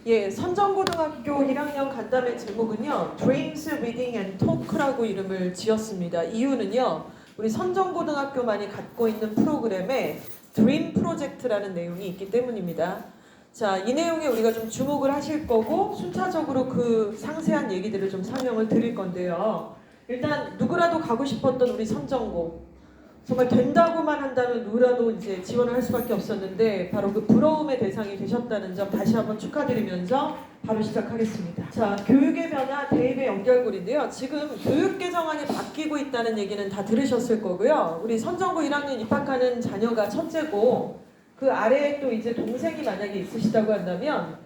예, 선정고등학교 1학년 간담회 제목은요, Dreams, Reading and Talk라고 이름을 지었습니다. 이유는요, 우리 선정고등학교만이 갖고 있는 프로그램에 Dream 프로젝트라는 내용이 있기 때문입니다. 자, 이 내용에 우리가 좀 주목을 하실 거고 순차적으로 그 상세한 얘기들을 좀 설명을 드릴 건데요. 일단 누구라도 가고 싶었던 우리 선정고, 정말 된다고만 한다면 누구라도 이제 지원을 할 수밖에 없었는데 바로 그 부러움의 대상이 되셨다는 점 다시 한번 축하드리면서 바로 시작하겠습니다. 자, 교육의 변화, 대입의 연결고리인데요. 지금 교육 개정안이 바뀌고 있다는 얘기는 다 들으셨을 거고요. 우리 선정고 1학년 입학하는 자녀가 첫째고 그 아래에 또 이제 동생이 만약에 있으시다고 한다면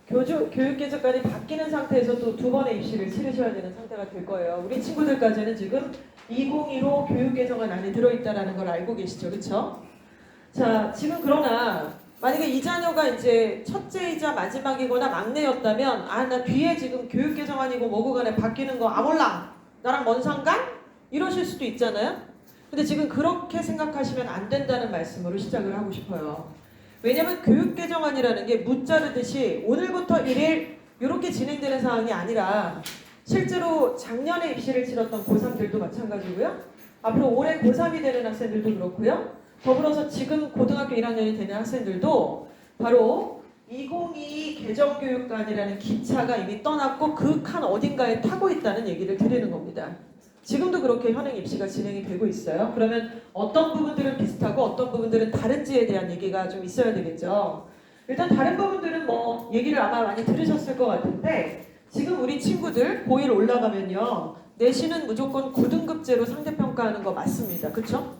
교육 개정안이 바뀌는 상태에서 또 두 번의 입시를 치르셔야 되는 상태가 될 거예요. 우리 친구들까지는 지금 2015 교육 개정안 안에 들어있다는 걸 알고 계시죠, 그렇죠? 자, 지금 그러나 만약에 이 자녀가 이제 첫째이자 마지막이거나 막내였다면 나 뒤에 지금 교육 개정안이고 뭐고 간에 바뀌는 거 몰라, 나랑 뭔 상관? 이러실 수도 있잖아요. 근데 지금 그렇게 생각하시면 안 된다는 말씀으로 시작을 하고 싶어요. 왜냐면 교육 개정안이라는 게 무자르듯이 오늘부터 1일 이렇게 진행되는 상황이 아니라 실제로 작년에 입시를 치렀던 고3들도 마찬가지고요. 앞으로 올해 고3이 되는 학생들도 그렇고요. 더불어서 지금 고등학교 1학년이 되는 학생들도 바로 2022 개정교육관이라는 기차가 이미 떠났고 그 칸 어딘가에 타고 있다는 얘기를 드리는 겁니다. 지금도 그렇게 현행 입시가 진행이 되고 있어요. 그러면 어떤 부분들은 비슷하고 어떤 부분들은 다른지에 대한 얘기가 좀 있어야 되겠죠. 일단 다른 부분들은 뭐 얘기를 아마 많이 들으셨을 것 같은데 지금 우리 친구들 고1 올라가면요. 내신은 무조건 9등급제로 상대평가하는 거 맞습니다. 그쵸?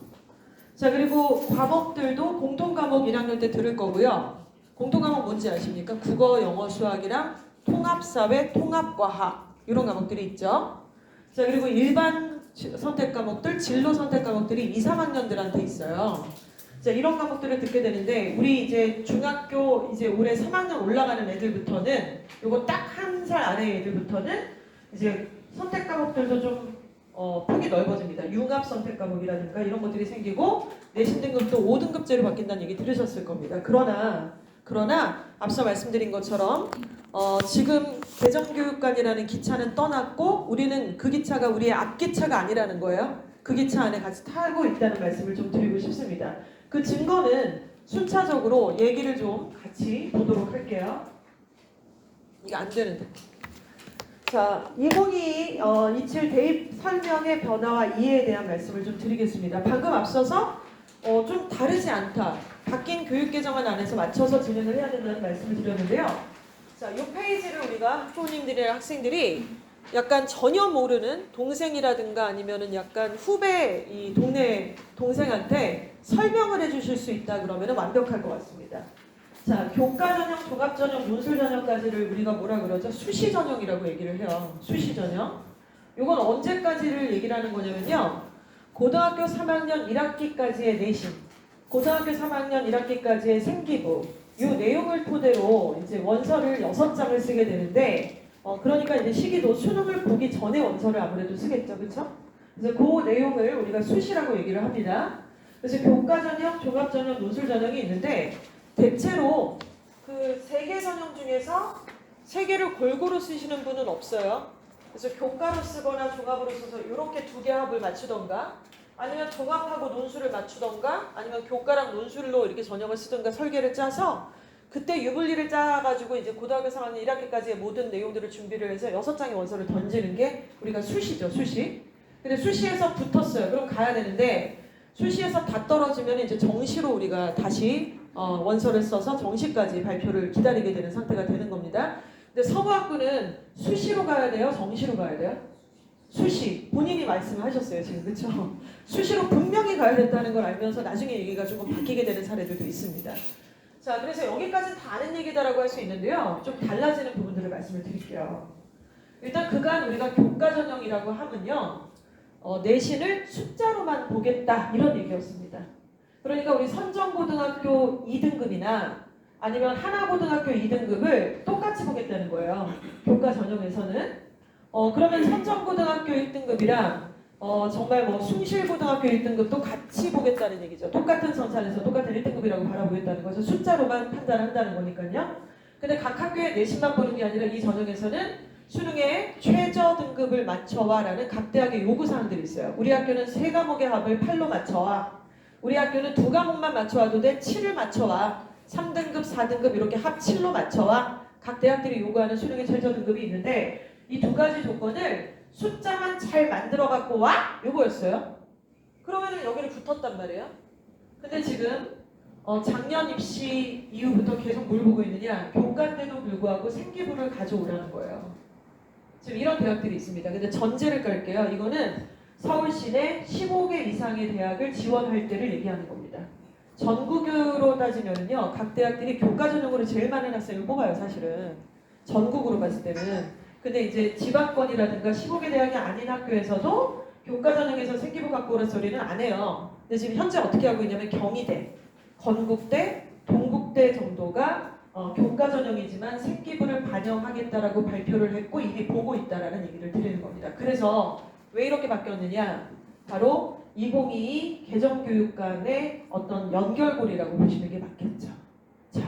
자, 그리고 과목들도 공통과목 1학년 때 들을 거고요. 공통과목 뭔지 아십니까? 국어, 영어, 수학이랑 통합사회, 통합과학 이런 과목들이 있죠. 자, 그리고 일반 선택 과목들, 진로 선택 과목들이 2, 3학년들한테 있어요. 자, 이런 과목들을 듣게 되는데 우리 이제 중학교 이제 올해 3학년 올라가는 애들부터는 요거 딱 한 살 아래 애들부터는 이제 선택 과목들도 좀 폭이 넓어집니다. 융합 선택 과목이라든가 이런 것들이 생기고 내신 등급도 5등급제로 바뀐다는 얘기 들으셨을 겁니다. 그러나 앞서 말씀드린 것처럼 지금 개정교육관이라는 기차는 떠났고 우리는 그 기차가 우리의 앞기차가 아니라는 거예요. 그 기차 안에 같이 타고 있다는 말씀을 좀 드리고 싶습니다. 그 증거는 순차적으로 얘기를 좀 같이 보도록 할게요. 이게 안 되는데. 자, 2022-27 대입 설명의 변화와 이해에 대한 말씀을 좀 드리겠습니다. 방금 앞서서 좀 다르지 않다. 바뀐 교육개정안 안에서 맞춰서 진행을 해야 된다는 말씀을 드렸는데요. 자, 이 페이지를 우리가 학부모님들이랑 학생들이 약간 전혀 모르는 동생이라든가 아니면은 약간 후배 이 동네 동생한테 설명을 해주실 수 있다 그러면은 완벽할 것 같습니다. 자, 교과 전형, 종합 전형, 논술 전형까지를 우리가 뭐라 그러죠? 수시 전형이라고 얘기를 해요. 수시 전형. 이건 언제까지를 얘기를 하는 거냐면요. 고등학교 3학년 1학기까지의 내신, 고등학교 3학년 1학기까지의 생기부, 이 내용을 토대로 이제 원서를 6장을 쓰게 되는데, 그러니까 이제 시기도 수능을 보기 전에 원서를 아무래도 쓰겠죠, 그렇죠? 그래서 그 내용을 우리가 수시라고 얘기를 합니다. 그래서 교과 전형, 종합 전형, 논술 전형이 있는데 대체로 그 3개 전형 중에서 3개를 골고루 쓰시는 분은 없어요. 그래서 교과로 쓰거나 종합으로 써서 이렇게 2개 합을 맞추던가 아니면 종합하고 논술을 맞추던가 아니면 교과랑 논술로 이렇게 전형을 쓰던가 설계를 짜서 그때 유불리를 짜가지고 이제 고등학교 3학년 1학기까지의 모든 내용들을 준비를 해서 6장의 원서를 던지는 게 우리가 수시죠, 수시. 근데 수시에서 붙었어요. 그럼 가야 되는데 수시에서 다 떨어지면 이제 정시로 우리가 다시 원서를 써서 정시까지 발표를 기다리게 되는 상태가 되는 겁니다. 근데 서부학부는 수시로 가야 돼요? 정시로 가야 돼요? 수시. 본인이 말씀하셨어요, 지금. 그렇죠? 수시로 분명히 가야 된다는 걸 알면서 나중에 얘기가 조금 바뀌게 되는 사례들도 있습니다. 자, 그래서 여기까지는 다 아는 얘기다라고 할 수 있는데요. 좀 달라지는 부분들을 말씀을 드릴게요. 일단 그간 우리가 교과 전형이라고 하면요. 내신을 숫자로만 보겠다 이런 얘기였습니다. 그러니까 우리 선정고등학교 2등급이나 아니면 하나고등학교 2등급을 똑같이 보겠다는 거예요. 교과 전형에서는. 그러면 선정고등학교 1등급이랑 정말 뭐 숭실고등학교 1등급도 같이 보겠다는 얘기죠. 똑같은 선산에서 똑같은 1등급이라고 바라보겠다는 거죠. 숫자로만 판단한다는 거니까요. 근데 각 학교의 내신만 보는 게 아니라 이 전형에서는 수능의 최저 등급을 맞춰와라는 각 대학의 요구사항들이 있어요. 우리 학교는 3과목의 합을 8로 맞춰와. 우리 학교는 2과목만 맞춰와도 돼 7을 맞춰와. 3등급, 4등급 이렇게 합 7로 맞춰와. 각 대학들이 요구하는 수능의 최저 등급이 있는데 이 두 가지 조건을 숫자만 잘 만들어 갖고 와? 요거였어요. 그러면은 여기를 붙었단 말이에요. 근데 지금 작년 입시 이후부터 계속 뭘 보고 있느냐? 교과인데도 불구하고 생기부를 가져오라는 거예요. 지금 이런 대학들이 있습니다. 근데 전제를 깔게요. 이거는 서울시 내 15개 이상의 대학을 지원할 때를 얘기하는 겁니다. 전국으로 따지면요, 각 대학들이 교과 전형으로 제일 많은 학생을 뽑아요, 사실은. 전국으로 봤을 때는. 근데 이제 지방권이라든가 15개 대학이 아닌 학교에서도 교과 전형에서 생기부 갖고 오라 소리는 안 해요. 근데 지금 현재 어떻게 하고 있냐면 경희대, 건국대, 동국대 정도가 교과 전형이지만 생기부를 반영하겠다라고 발표를 했고 이미 보고 있다라는 얘기를 드리는 겁니다. 그래서 왜 이렇게 바뀌었느냐? 바로 2022 개정교육관의 어떤 연결고리라고 보시는 게 맞겠죠. 자,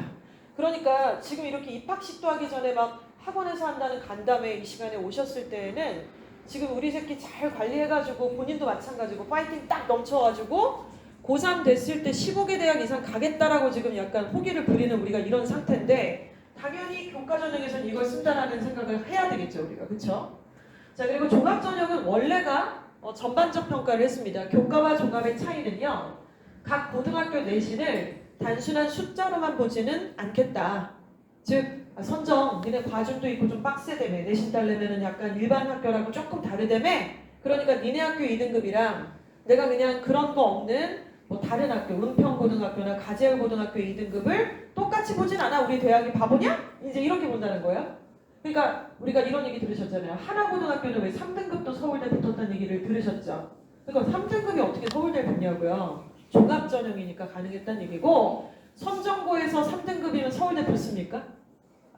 그러니까 지금 이렇게 입학식도 하기 전에 막 학원에서 한다는 간담회 이 시간에 오셨을 때에는 지금 우리 새끼 잘 관리해가지고 본인도 마찬가지고 파이팅 딱 넘쳐가지고 고3 됐을 때 15개 대학 이상 가겠다라고 지금 약간 호기를 부리는 우리가 이런 상태인데 당연히 교과 전형에서는 이걸 쓴다라는 생각을 해야 되겠죠 우리가. 그쵸? 자, 그리고 종합 전형은 원래가 전반적 평가를 했습니다. 교과와 종합의 차이는요, 각 고등학교 내신을 단순한 숫자로만 보지는 않겠다. 즉 선정, 니네 과중도 있고 좀 빡세다며, 내신 딸려면은 약간 일반 학교라고 조금 다르다며. 그러니까 니네 학교 2등급이랑 내가 그냥 그런 거 없는 뭐 다른 학교, 은평고등학교나 가재울고등학교 2등급을 똑같이 보진 않아. 우리 대학이 바보냐? 이제 이렇게 본다는 거예요. 그러니까 우리가 이런 얘기 들으셨잖아요. 하나고등학교는 왜 3등급도 서울대 붙었다는 얘기를 들으셨죠. 그러니까 3등급이 어떻게 서울대에 붙냐고요. 종합전형이니까 가능했다는 얘기고, 선정고에서 3등급이면 서울대 붙습니까?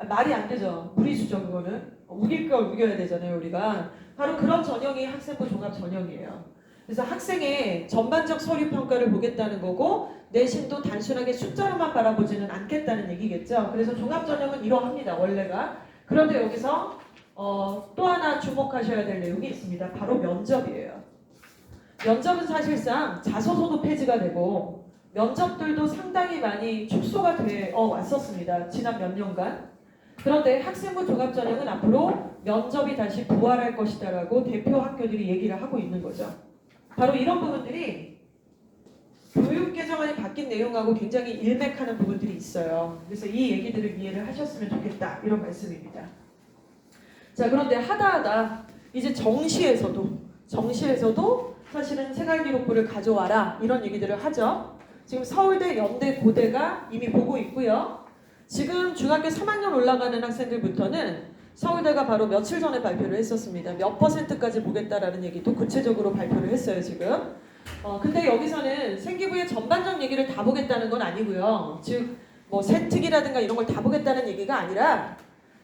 말이 안 되죠. 무리수죠 그거는. 우길 걸 우겨야 되잖아요 우리가. 바로 그런 전형이 학생부 종합 전형이에요. 그래서 학생의 전반적 서류 평가를 보겠다는 거고 내신도 단순하게 숫자로만 바라보지는 않겠다는 얘기겠죠. 그래서 종합 전형은 이러합니다 원래가. 그런데 여기서 또 하나 주목하셔야 될 내용이 있습니다. 바로 면접이에요. 면접은 사실상 자소서도 폐지가 되고 면접들도 상당히 많이 축소가 돼 왔었습니다. 지난 몇 년간. 그런데 학생부 종합전형은 앞으로 면접이 다시 부활할 것이다라고 대표 학교들이 얘기를 하고 있는 거죠. 바로 이런 부분들이 교육 개정안이 바뀐 내용하고 굉장히 일맥하는 부분들이 있어요. 그래서 이 얘기들을 이해를 하셨으면 좋겠다 이런 말씀입니다. 자, 그런데 하다하다 이제 정시에서도 사실은 생활기록부를 가져와라 이런 얘기들을 하죠. 지금 서울대, 연대, 고대가 이미 보고 있고요. 지금 중학교 3학년 올라가는 학생들부터는 서울대가 바로 며칠 전에 발표를 했었습니다. 몇 %까지 보겠다라는 얘기도 구체적으로 발표를 했어요 지금. 근데 여기서는 생기부의 전반적 얘기를 다 보겠다는 건 아니고요. 즉 뭐 세특이라든가 이런 걸 다 보겠다는 얘기가 아니라,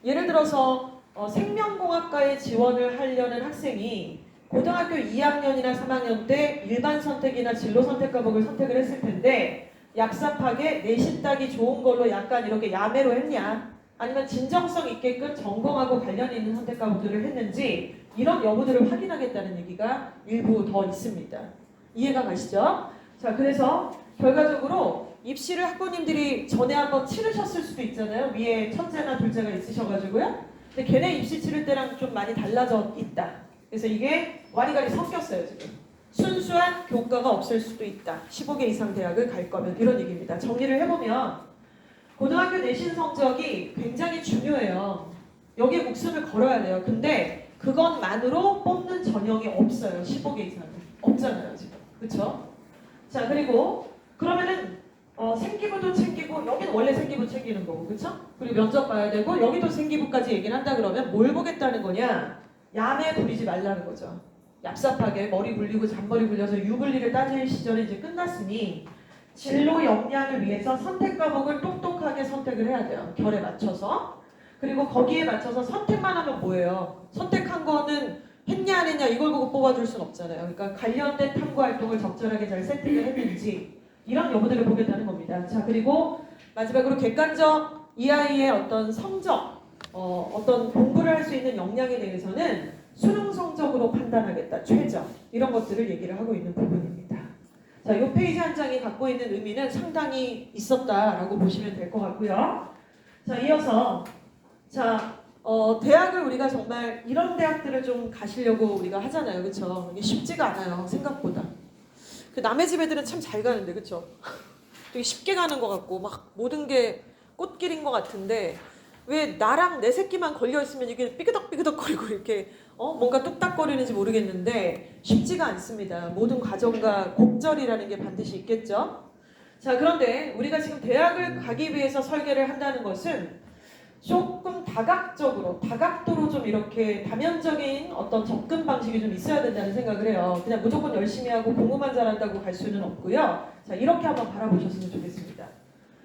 예를 들어서 생명공학과에 지원을 하려는 학생이 고등학교 2학년이나 3학년 때 일반 선택이나 진로 선택 과목을 선택을 했을 텐데 얍삽하게 내신 따기 좋은 걸로 약간 이렇게 야매로 했냐, 아니면 진정성 있게끔 전공하고 관련 있는 선택 과목들을 했는지 이런 여부들을 확인하겠다는 얘기가 일부 더 있습니다. 이해가 가시죠? 자, 그래서 결과적으로 입시를 학부모님들이 전에 한번 치르셨을 수도 있잖아요. 위에 첫째나 둘째가 있으셔가지고요. 근데 걔네 입시 치를 때랑 좀 많이 달라져 있다. 그래서 이게 와리가리 섞였어요 지금. 순수한 교과가 없을 수도 있다. 15개 이상 대학을 갈 거면, 이런 얘기입니다. 정리를 해보면 고등학교 내신 성적이 굉장히 중요해요. 여기에 목숨을 걸어야 돼요. 근데 그것만으로 뽑는 전형이 없어요. 15개 이상은 없잖아요 지금. 그쵸? 자, 그리고 그러면은 생기부도 챙기고, 여기는 원래 생기부 챙기는 거고, 그쵸? 그리고 면접 봐야 되고, 여기도 생기부까지 얘기를 한다 그러면 뭘 보겠다는 거냐? 야매 부리지 말라는 거죠. 얍삽하게 머리 굴리고 잔머리 굴려서 유불리를 따질 시절이 이제 끝났으니 진로 역량을 위해서 선택 과목을 똑똑하게 선택을 해야 돼요. 결에 맞춰서. 그리고 거기에 맞춰서 선택만 하면 뭐예요? 선택한 거는 했냐 안 했냐 이걸 보고 뽑아줄 순 없잖아요. 그러니까 관련된 탐구 활동을 적절하게 잘 세팅을 했는지 이런 여부들을 보겠다는 겁니다. 자, 그리고 마지막으로 객관적 이 아이의 어떤 성적, 어떤 공부를 할 수 있는 역량에 대해서는 수능 성적으로 판단하겠다, 최저 이런 것들을 얘기를 하고 있는 부분입니다. 자, 이 페이지 한 장이 갖고 있는 의미는 상당히 있었다라고 보시면 될 것 같고요. 자, 이어서 대학을 우리가 정말 이런 대학들을 좀 가시려고 우리가 하잖아요, 그렇죠? 이게 쉽지가 않아요, 생각보다. 그 남의 집 애들은 참 잘 가는데, 그렇죠? 되게 쉽게 가는 것 같고 막 모든 게 꽃길인 것 같은데 왜 나랑 내 새끼만 걸려 있으면 이게 삐그덕삐그덕거리고 이렇게 뭔가 뚝딱거리는지 모르겠는데 쉽지가 않습니다. 모든 과정과 곡절이라는 게 반드시 있겠죠. 자, 그런데 우리가 지금 대학을 가기 위해서 설계를 한다는 것은 조금 다각도로 좀 이렇게 다면적인 어떤 접근 방식이 좀 있어야 된다는 생각을 해요. 그냥 무조건 열심히 하고 공부만 잘한다고 갈 수는 없고요. 자, 이렇게 한번 바라보셨으면 좋겠습니다.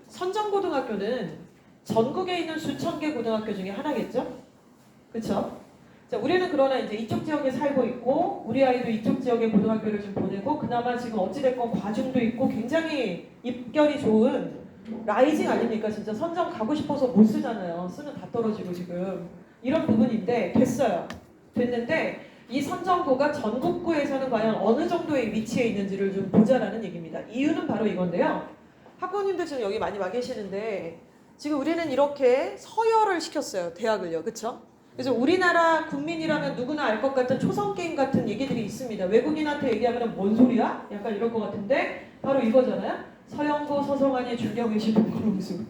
선정고등학교는 전국에 있는 수천 개 고등학교 중에 하나겠죠? 그렇죠? 자, 우리는 그러나 이제 이쪽 지역에 살고 있고 우리 아이도 이쪽 지역의 고등학교를 좀 보내고 그나마 지금 어찌됐건 과중도 있고 굉장히 입결이 좋은 라이징 아닙니까? 진짜 선정 가고 싶어서 못 쓰잖아요. 쓰면 다 떨어지고 지금 이런 부분인데 됐는데 이 선정고가 전국구에서는 과연 어느 정도의 위치에 있는지를 좀 보자라는 얘기입니다. 이유는 바로 이건데요. 학부모님들 지금 여기 많이 와 계시는데 지금 우리는 이렇게 서열을 시켰어요. 대학을요. 그렇죠? 그래서 우리나라 국민이라면 누구나 알 것 같은 초성게임 같은 얘기들이 있습니다. 외국인한테 얘기하면 뭔 소리야? 약간 이럴 것 같은데 바로 이거잖아요. 서영고, 서성환이, 줄경외시, 동거홍수.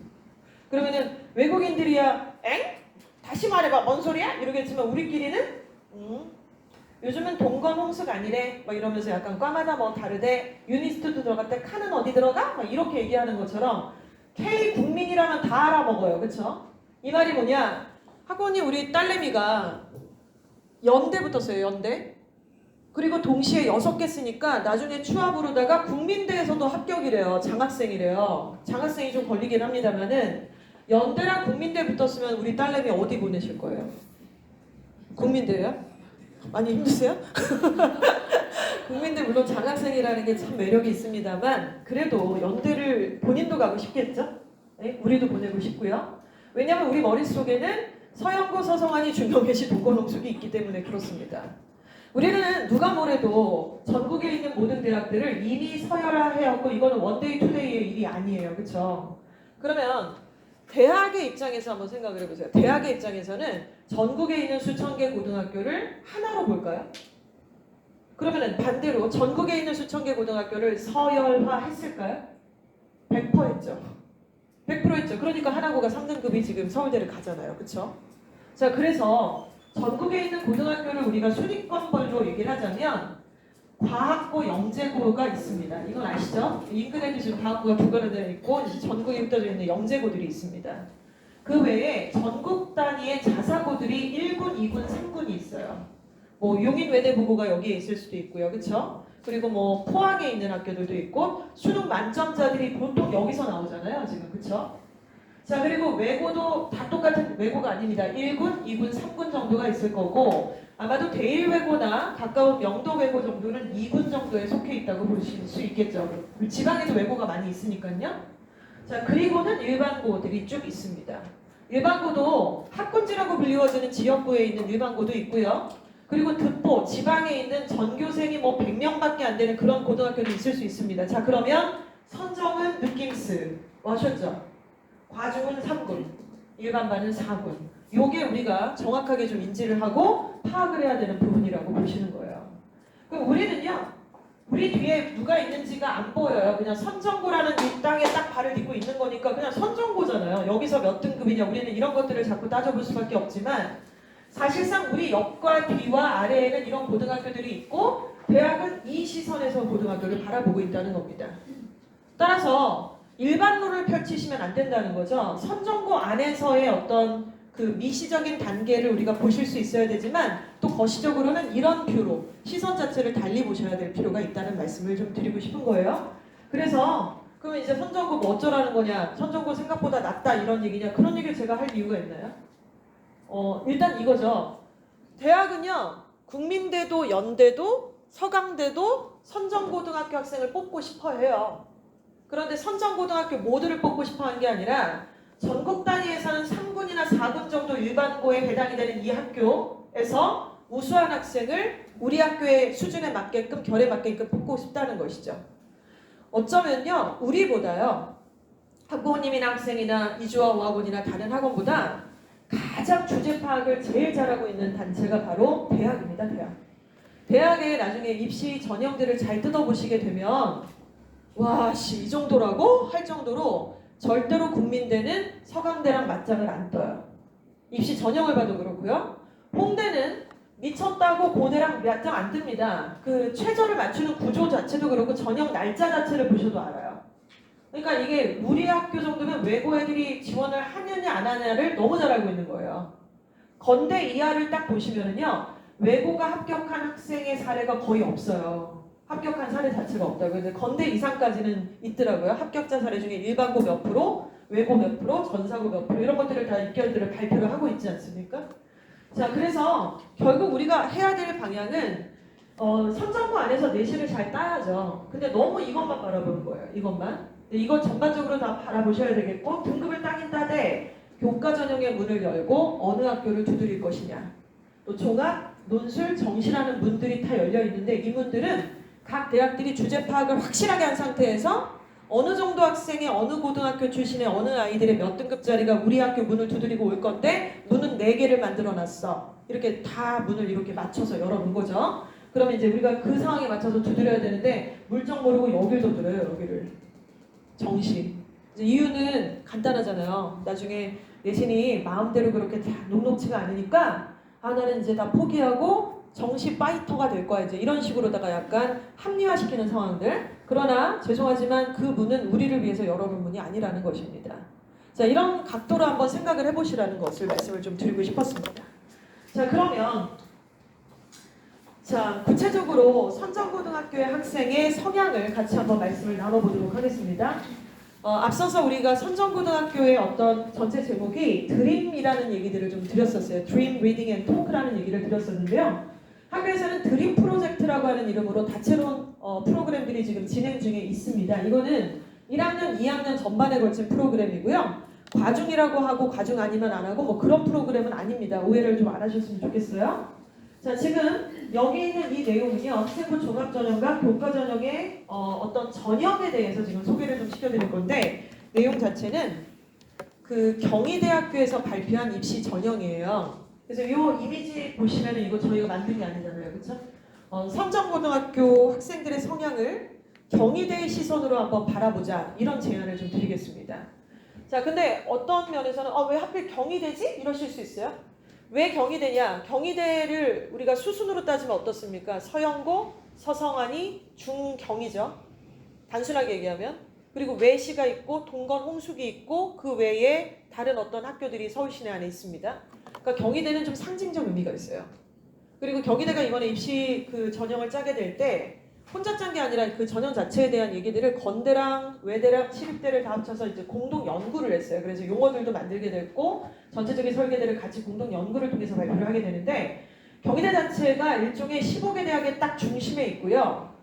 그러면은 외국인들이야 엥? 다시 말해봐 뭔 소리야? 이러겠지만 우리끼리는 요즘은 동건홍수가 아니래 막 이러면서 약간 과마다 뭐 다르대. 유니스트도 들어갔대. 칸은 어디 들어가? 막 이렇게 얘기하는 것처럼 K 국민이라면 다 알아먹어요. 그쵸? 이 말이 뭐냐? 학원이 우리 딸내미가 연대 붙었어요. 연대. 그리고 동시에 6개 쓰니까 나중에 추합으로다가 국민대에서도 합격이래요. 장학생이래요. 장학생이 좀 걸리긴 합니다만은 연대랑 국민대 붙었으면 우리 딸내미 어디 보내실 거예요? 국민대요? 많이 힘드세요? 국민대 물론 장학생이라는 게 참 매력이 있습니다만 그래도 연대를 본인도 가고 싶겠죠? 네? 우리도 보내고 싶고요. 왜냐하면 우리 머릿속에는 서영고, 서성환이, 중경외시, 동건홍숙이 있기 때문에 그렇습니다. 우리는 누가 뭐래도 전국에 있는 모든 대학들을 이미 서열화해왔고 이거는 원데이 투데이의 일이 아니에요. 그렇죠? 그러면 대학의 입장에서 한번 생각을 해보세요. 대학의 입장에서는 전국에 있는 수천 개 고등학교를 하나로 볼까요? 그러면 반대로 전국에 있는 수천 개 고등학교를 서열화했을까요? 100% 했죠. 100% 했죠. 그러니까 하나고가 3등급이 지금 서울대를 가잖아요. 그렇죠? 자, 그래서 전국에 있는 고등학교를 우리가 순위권별로 얘기를 하자면 과학고, 영재고가 있습니다. 이건 아시죠? 인근에도 지금 과학고가 두 군데 있고 이제 전국에 흩어져 있는 영재고들이 있습니다. 그 외에 전국 단위의 자사고들이 1군, 2군, 3군이 있어요. 뭐 용인외대부고가 여기에 있을 수도 있고요. 그렇죠? 그리고 뭐 포항에 있는 학교들도 있고 수능 만점자들이 보통 여기서 나오잖아요. 지금 그렇죠? 자, 그리고 외고도 다 똑같은 외고가 아닙니다. 1군, 2군, 3군 정도가 있을 거고 아마도 대일외고나 가까운 명도외고 정도는 2군 정도에 속해 있다고 보실 수 있겠죠. 지방에도 외고가 많이 있으니까요. 자, 그리고는 일반고들이 쭉 있습니다. 일반고도 학군지라고 불리워지는 지역구에 있는 일반고도 있고요. 그리고 듣보, 지방에 있는 전교생이 뭐 100명밖에 안 되는 그런 고등학교도 있을 수 있습니다. 자, 그러면 선정은 느낌스 하셨죠? 과중은 3군, 일반반은 4군. 요게 우리가 정확하게 좀 인지를 하고 파악을 해야 되는 부분이라고 보시는 거예요. 그럼 우리는요, 우리 뒤에 누가 있는지가 안 보여요. 그냥 선정고라는 이 땅에 딱 발을 딛고 있는 거니까 그냥 선정고잖아요. 여기서 몇 등급이냐, 우리는 이런 것들을 자꾸 따져볼 수밖에 없지만 사실상 우리 옆과 뒤와 아래에는 이런 고등학교들이 있고 대학은 이 시선에서 고등학교를 바라보고 있다는 겁니다. 따라서 일반로를 펼치시면 안 된다는 거죠. 선정고 안에서의 어떤 그 미시적인 단계를 우리가 보실 수 있어야 되지만 또 거시적으로는 이런 뷰로 시선 자체를 달리 보셔야 될 필요가 있다는 말씀을 좀 드리고 싶은 거예요. 그래서 그러면 이제 선정고 뭐 어쩌라는 거냐, 선정고 생각보다 낫다 이런 얘기냐, 그런 얘기를 제가 할 이유가 있나요? 일단 이거죠. 대학은요, 국민대도 연대도 서강대도 선정고등학교 학생을 뽑고 싶어 해요. 그런데 선정고등학교 모두를 뽑고 싶어 하는 게 아니라 전국 단위에서는 3군이나 4군 정도 일반고에 해당이 되는 이 학교에서 우수한 학생을 우리 학교의 수준에 맞게끔 결에 맞게끔 뽑고 싶다는 것이죠. 어쩌면요 우리보다요 학부모님이나 학생이나 이주와5학원이나 다른 학원보다 가장 주제 파악을 제일 잘하고 있는 단체가 바로 대학입니다. 대학에 나중에 입시 전형들을 잘 뜯어보시게 되면 와 씨 이 정도라고 할 정도로 절대로 국민대는 서강대랑 맞짱을 안 떠요. 입시 전형을 봐도 그렇고요. 홍대는 미쳤다고 고대랑 맞짱 안 듭니다. 그 최저를 맞추는 구조 자체도 그렇고 전형 날짜 자체를 보셔도 알아요. 그러니까 이게 우리 학교 정도면 외고 애들이 지원을 하느냐 안 하느냐를 너무 잘 알고 있는 거예요. 건대 이하를 딱 보시면은요 외고가 합격한 학생의 사례가 거의 없어요. 합격한 사례 자체가 없다고요. 근데 건대 이상까지는 있더라고요. 합격자 사례 중에 일반고 몇 프로, 외고 몇 프로, 전사고 몇 프로 이런 것들을 다 입결들을 발표를 하고 있지 않습니까? 자, 그래서 결국 우리가 해야 될 방향은 선정부 안에서 내신을 잘 따야죠. 근데 너무 이것만 바라보는 거예요. 이것만. 이거 전반적으로 다 바라보셔야 되겠고 등급을 따긴 따되 교과 전형의 문을 열고 어느 학교를 두드릴 것이냐. 또 종합, 논술, 정시라는 문들이 다 열려 있는데 이 문들은 각 대학들이 주제 파악을 확실하게 한 상태에서 어느 정도 학생의 어느 고등학교 출신의 어느 아이들의 몇 등급짜리가 우리 학교 문을 두드리고 올 건데 문은 4개를 만들어놨어. 이렇게 다 문을 이렇게 맞춰서 열어놓은 거죠. 그러면 이제 우리가 그 상황에 맞춰서 두드려야 되는데 물정 모르고 여길 두드려요. 여기를. 정시. 이제 이유는 간단하잖아요. 나중에 내신이 마음대로 그렇게 다 녹록치가 않으니까 나는 이제 다 포기하고 정시 파이터가 될 거야 이제 이런 식으로다가 약간 합리화시키는 상황들. 그러나 죄송하지만 그 문은 우리를 위해서 열어놓은 문이 아니라는 것입니다. 자, 이런 각도로 한번 생각을 해보시라는 것을 말씀을 좀 드리고 싶었습니다. 자, 그러면 자 구체적으로 선정고등학교의 학생의 성향을 같이 한번 말씀을 나눠보도록 하겠습니다. 앞서서 우리가 선정고등학교의 어떤 전체 제목이 드림이라는 얘기들을 좀 드렸었어요. Dream Reading and Talk라는 얘기를 드렸었는데요. 학교에서는 드림 프로젝트라고 하는 이름으로 다채로운 프로그램들이 지금 진행 중에 있습니다. 이거는 1학년, 2학년 전반에 걸친 프로그램이고요. 과중이라고 하고 과중 아니면 안 하고 뭐 그런 프로그램은 아닙니다. 오해를 좀 안 하셨으면 좋겠어요. 자, 지금 여기 있는 이 내용은요. 학생부 종합전형과 교과전형의 어떤 전형에 대해서 지금 소개를 좀 시켜드릴 건데 내용 자체는 그 경희대학교에서 발표한 입시 전형이에요. 그래서 이 이미지 보시면 이거 저희가 만든 게 아니잖아요. 그렇죠? 선정고등학교 학생들의 성향을 경희대의 시선으로 한번 바라보자 이런 제안을 좀 드리겠습니다. 자, 근데 어떤 면에서는 왜 하필 경희대지? 이러실 수 있어요. 왜 경희대냐? 경희대를 우리가 수순으로 따지면 어떻습니까? 서영고, 서성안이, 중경이죠. 단순하게 얘기하면. 그리고 외시가 있고 동건, 홍숙이 있고 그 외에 다른 어떤 학교들이 서울 시내 안에 있습니다. 그러니까 경희대는 좀 상징적 의미가 있어요. 그리고 경희대가 이번에 입시 그 전형을 짜게 될 때 혼자 짠 게 아니라 그 전형 자체에 대한 얘기들을 건대랑 외대랑 시립대를 다 합쳐서 이제 공동 연구를 했어요. 그래서 용어들도 만들게 됐고 전체적인 설계들을 같이 공동 연구를 통해서 발표를 하게 되는데 경희대 자체가 일종의 15개 대학의 딱 중심에 있고요.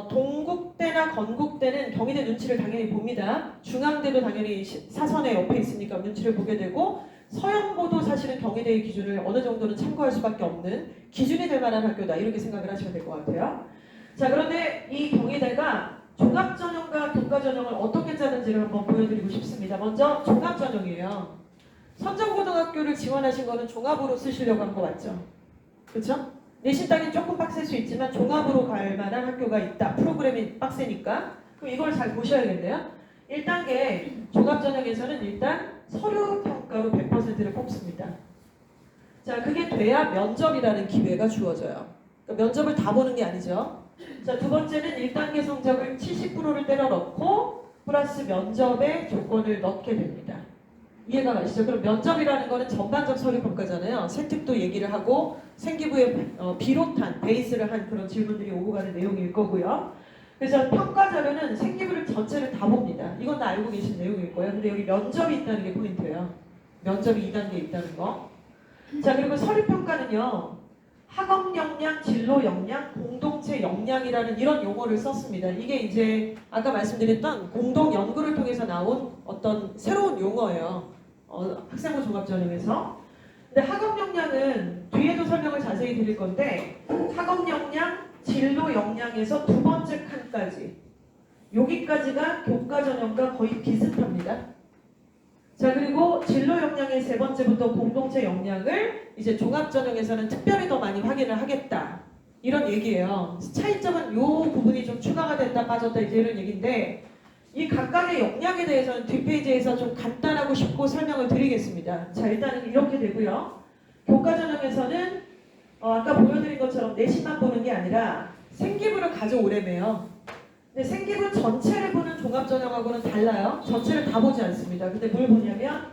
동국대나 건국대는 경희대 눈치를 당연히 봅니다. 중앙대도 당연히 사선에 옆에 있으니까 눈치를 보게 되고 서영고도 사실은 경희대의 기준을 어느 정도는 참고할 수밖에 없는 기준이 될 만한 학교다 이렇게 생각을 하시면 될 것 같아요. 자, 그런데 이 경희대가 종합전형과 교과전형을 어떻게 짜는지를 한번 보여드리고 싶습니다. 먼저 종합전형이에요. 선정고등학교를 지원하신 거는 종합으로 쓰시려고 한 거 맞죠? 그렇죠? 내신 따긴 조금 빡셀 수 있지만 종합으로 갈 만한 학교가 있다. 프로그램이 빡세니까. 그럼 이걸 잘 보셔야겠네요. 1단계 종합전형에서는 일단 서류평가로 100%를 뽑습니다. 자, 그게 돼야 면접이라는 기회가 주어져요. 그러니까 면접을 다 보는 게 아니죠. 자, 두 번째는 1단계 성적을 70%를 때려 넣고 플러스 면접의 조건을 넣게 됩니다. 이해가 가시죠? 그럼 면접이라는 거는 전반적 서류 평가잖아요. 세특도 얘기를 하고 생기부에 비롯한 베이스를 한 그런 질문들이 오고 가는 내용일 거고요. 그래서 평가 자료는 생기부를 전체를 다 봅니다. 이건 다 알고 계신 내용일 거예요. 근데 여기 면접이 있다는 게 포인트예요. 면접이 2단계에 있다는 거. 자, 그리고 서류 평가는요. 학업 역량, 진로 역량, 공동체 역량이라는 이런 용어를 썼습니다. 이게 이제 아까 말씀드렸던 공동 연구를 통해서 나온 어떤 새로운 용어예요. 학생부 종합전형에서. 근데 학업 역량은 뒤에도 설명을 자세히 드릴 건데 학업 역량, 진로 역량에서 두 번째 칸까지 여기까지가 교과 전형과 거의 비슷합니다. 자, 그리고 진로 역량의 세 번째부터 공동체 역량을 이제 종합 전형에서는 특별히 더 많이 확인을 하겠다. 이런 얘기예요. 차이점은 요 부분이 좀 추가가 됐다 빠졌다 이제 이런 얘기인데 이 각각의 역량에 대해서는 뒷페이지에서 좀 간단하고 쉽고 설명을 드리겠습니다. 자, 일단은 이렇게 되고요. 교과 전형에서는 아까 보여드린 것처럼 내신만 보는 게 아니라 생기부를 가져오래매요. 근데 생기부 전체를 보는 종합전형하고는 달라요. 전체를 다 보지 않습니다. 근데 뭘 보냐면